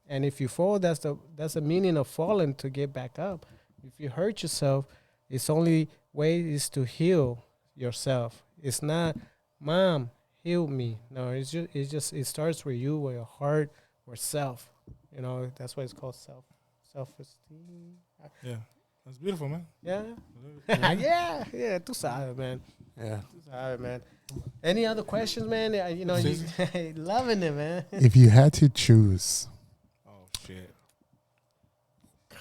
And if you fall, that's the meaning of falling, to get back up. If you hurt yourself, its only way is to heal yourself. It's not, Mom, heal me. No, it starts with you, with your heart, or self. You know, that's why it's called self-esteem. Yeah. That's beautiful, man. Yeah. yeah. Tú sabes, man. Yeah. Tú sabes, man. Any other questions, man? You know, you loving it, man. If you had to choose, oh shit,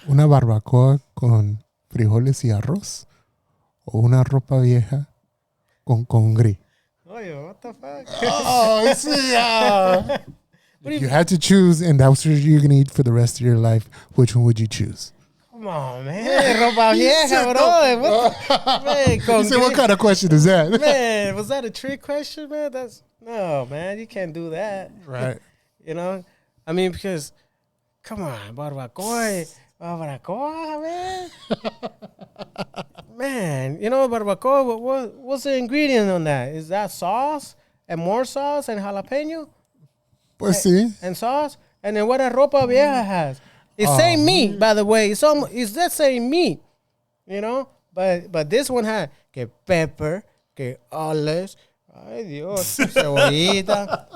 una barbacoa con frijoles y arroz, o una ropa vieja con congri? Oh, yo, what the fuck? Oh, see, if you had to choose, and that was what you're gonna eat for the rest of your life, which one would you choose? Come on, man. Ropa vieja, bro. Man, You said, what kind of question is that? Man, was that a trick question, man? No, man. You can't do that. Right. You know? I mean, because, come on, barbacoa, man. Man, you know, barbacoa, what's the ingredient on that? Is that sauce and more sauce and jalapeno? Pues sí. And sauce? And then what a ropa vieja has? It's same meat, by the way. It's that same meat, you know? But this one had que pepper, que olives, ay Dios, cebollita,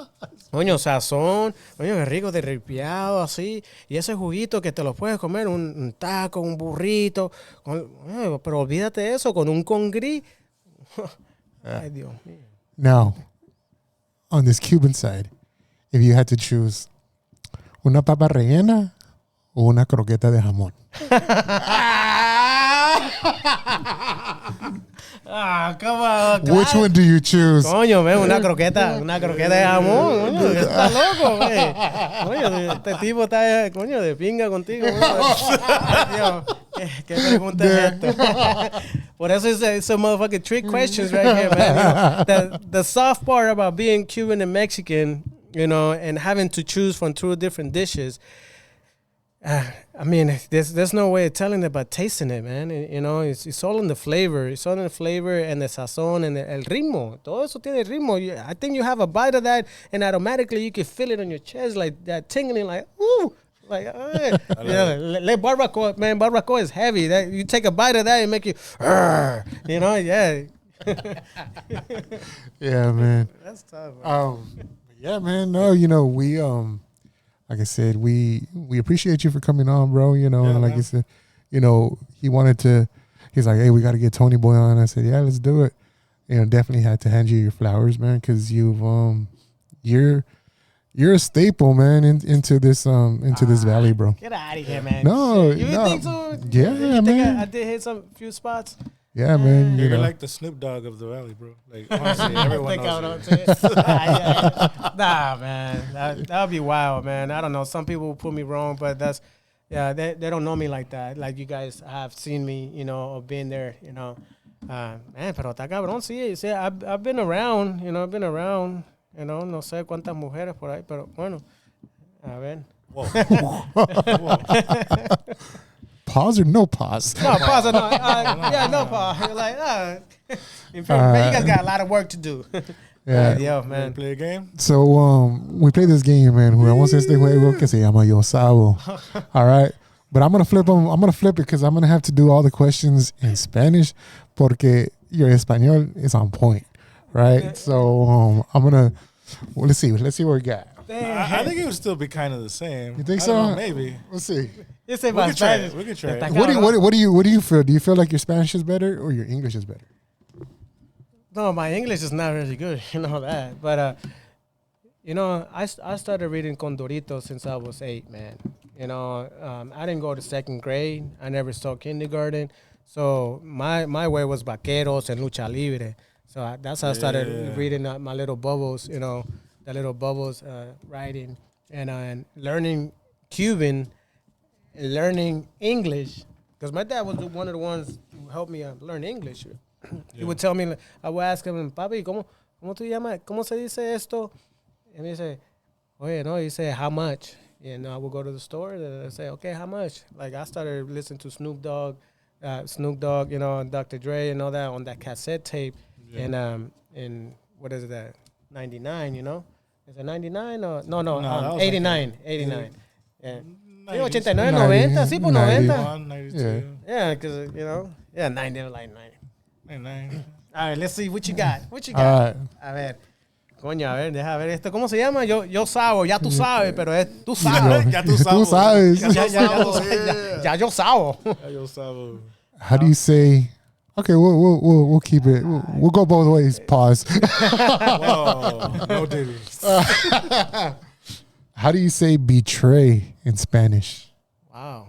coño, sazón, coño, qué rico derripiado así, y ese juguito que te lo puedes comer, un taco, un burrito, pero olvídate eso, con un congrí. Ay Dios mío. Now, on this Cuban side, if you had to choose una papa rellena o una croqueta de jamón. Come on. Which one do you choose? Coño, ve, una croqueta de jamón. Coño, está loco, güey. Coño, este tipo está, coño, de pinga contigo. Dios, ¿qué pregunta es esto? Por eso it's a motherfucking trick questions right here, man. You know, the soft part about being Cuban and Mexican, you know, and having to choose from two different dishes. I mean, there's no way of telling it but tasting it, man. You know, it's all in the flavor. It's all in the flavor and the sazón and el ritmo. Todo eso tiene ritmo. I think you have a bite of that, and automatically you can feel it on your chest, like that tingling, like, ooh. Like, let barbacoa, man. Barbacoa is heavy. That you take a bite of that and make you, you know, yeah. Yeah, man. That's tough. Man. Yeah, man. No, you know, we like I said, we appreciate you for coming on, bro. You know, and like you said, you know, he's like, hey, we got to get Tony Boy on. I said, yeah, let's do it. You know, definitely had to hand you your flowers, man, because you're a staple, man, into this valley, bro. Get out of here, man. No, you think so? Yeah, you man. Think I did hit some few spots. Yeah, man. You're like the Snoop Dogg of the valley, bro. Like, honestly, everyone knows you. Nah, man. That would be wild, man. I don't know. Some people will put me wrong, but they don't know me like that. Like you guys have seen me, you know, or been there, you know. Man, pero está cabrón, sí. I've been around, you know, you know, no sé cuántas mujeres por ahí, pero bueno, a ver. Whoa. Pause or no pause? No, pause or no. Yeah, no pause. You're like, you guys got a lot of work to do. Yeah. Yo, man. Play a game? So, we play this game, man. Jugamos este juego que se llama Yo Sabo. All right. But I'm going to flip them. I'm going to flip it because I'm going to have to do all the questions in Spanish porque your Espanol is on point. Right? So, I'm going to, let's see what we got. I think it would still be kind of the same. You think I so? don't know, maybe. Let's see. We can try it. We can try it. What do you feel? Do you feel like your Spanish is better or your English is better? No, my English is not really good. You know that. But, you know, I started reading Condorito since I was 8, man. You know, I didn't go to second grade. I never saw kindergarten. So my way was vaqueros and lucha libre. So that's how I started reading my little bubbles, you know, the little bubbles writing and learning Cuban, learning English. Because my dad was one of the ones who helped me learn English. He would tell me, I would ask him, papi, ¿cómo tú llamas? ¿Cómo se dice esto? And he say, oye, no, he said, how much? And I would go to the store and I say, okay, how much? Like I started listening to Snoop Dogg, you know, Dr. Dre and all that on that cassette tape. Yeah. And what is that? 99, you know? Is it 99 or no, 89. 89. Yeah. 89, 90, sí, por 90. 92. Yeah, because, you know, 90, like 90. 99. All right, let's see what you got. What you got? All right. A ver. Coño, a ver, deja ver esto. ¿Cómo se llama? Yo sabo, ya tú sabes, pero es tú sabes. Ya tú sabes. Tú sabes. Ya yo sabo. Ya yo sabo. How do you say? Okay, we'll keep it. We'll go both ways. Pause. Whoa, no ditties. How do you say betray in Spanish? Wow.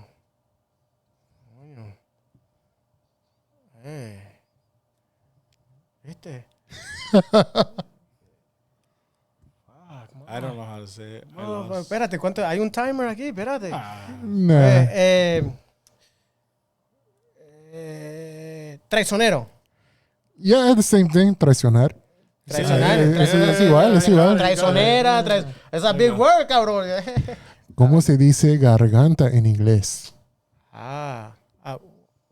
Hey. este. I don't know how to say it. I No, lost. espérate, ¿cuánto? Hay un timer aquí, espérate. Nah. Traicionero. Yeah, the same thing. Traicionar. Traicionar. Es igual, es igual. Traicionera. Es a big word, cabrón. ¿Cómo se dice garganta en inglés?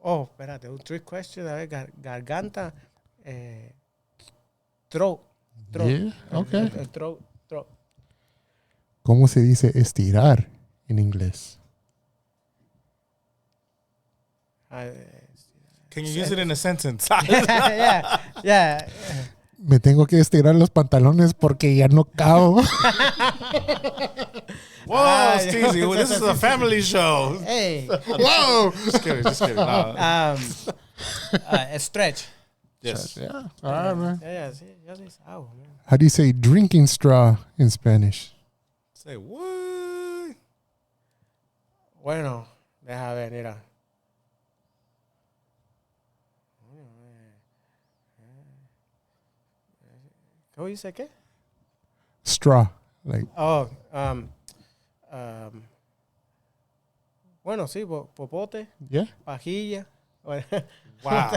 Espérate, un trick question. A ver, garganta. Throat. Yeah, okay. Throat. ¿Cómo se dice estirar en inglés? Can you use it in a sentence? Yeah. Me tengo que estirar los pantalones porque ya no cabo. Whoa, Steezy, this is a family show. Hey. Whoa! Just kidding. No. Stretch. Yes. Yeah. All right, man. Yeah, sí, man. How do you say drinking straw in Spanish? Say what? Bueno, deja ver, mira. ¿Cómo dice qué? Straw. Like, Bueno, sí, popote, yeah. pajilla. Wow.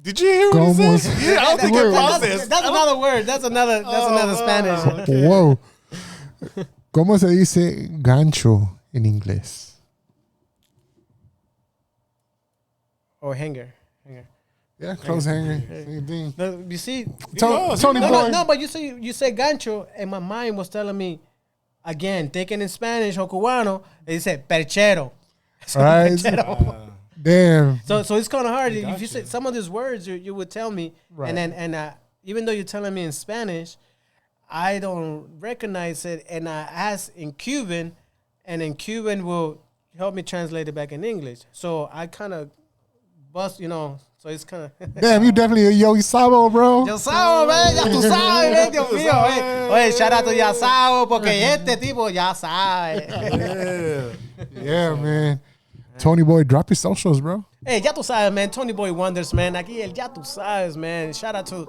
Did you hear what he ¿Cómo said? se- Yeah, I don't think I paused this. That's another word. That's another Spanish. Okay. Whoa. ¿Cómo se dice gancho en inglés? Or hanger. Yeah, clothes hanger. Same thing. No, you see, Tony Boy. no, but you say gancho, and my mind was telling me, again, thinking in Spanish or Cubano, it said perchero. All right. Perchero. Damn. So it's kind of hard. If Gotcha. you say some of these words, you would tell me, Right. and even though you're telling me in Spanish, I don't recognize it, and I ask in Cuban, and in Cuban will help me translate it back in English. So I kind of bust, So it's kind of. Damn, you definitely a Yogi Sabo, bro. Yo Sabo, man, ya tú sabes, man, Dios mío, Oye, shout out to Ya Sabo, porque este tipo ya sabe. Yeah, man. Tony Boy, drop your socials, bro. Hey, ya tú sabes, man, Tony Boy Wonders, man. Aquí el ya tú sabes, man. Shout out to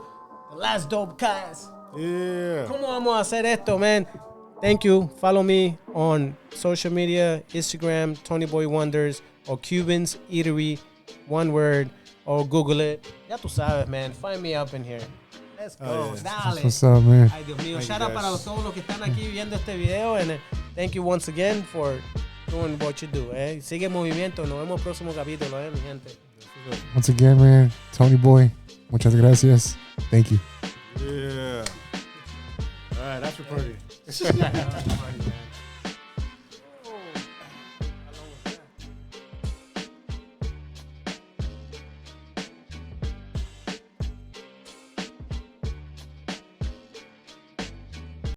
the last dope cast. Yeah. ¿Cómo vamos a hacer esto, man? Thank you. Follow me on social media, Instagram, Tony Boy Wonders, or Cubans Eatery, one word, or Google it. Ya tú sabes, man. Find me up in here. Let's go. Dale. What's up, man? Ay, Dios mío. Thank Shout you, out para guys. todos los que están aquí viendo este video. And thank you once again for doing what you do. Sigue en movimiento. Nos vemos próximo capítulo, mi gente. Once again, man, Tony Boy, muchas gracias. Thank you. Yeah. All right, after party.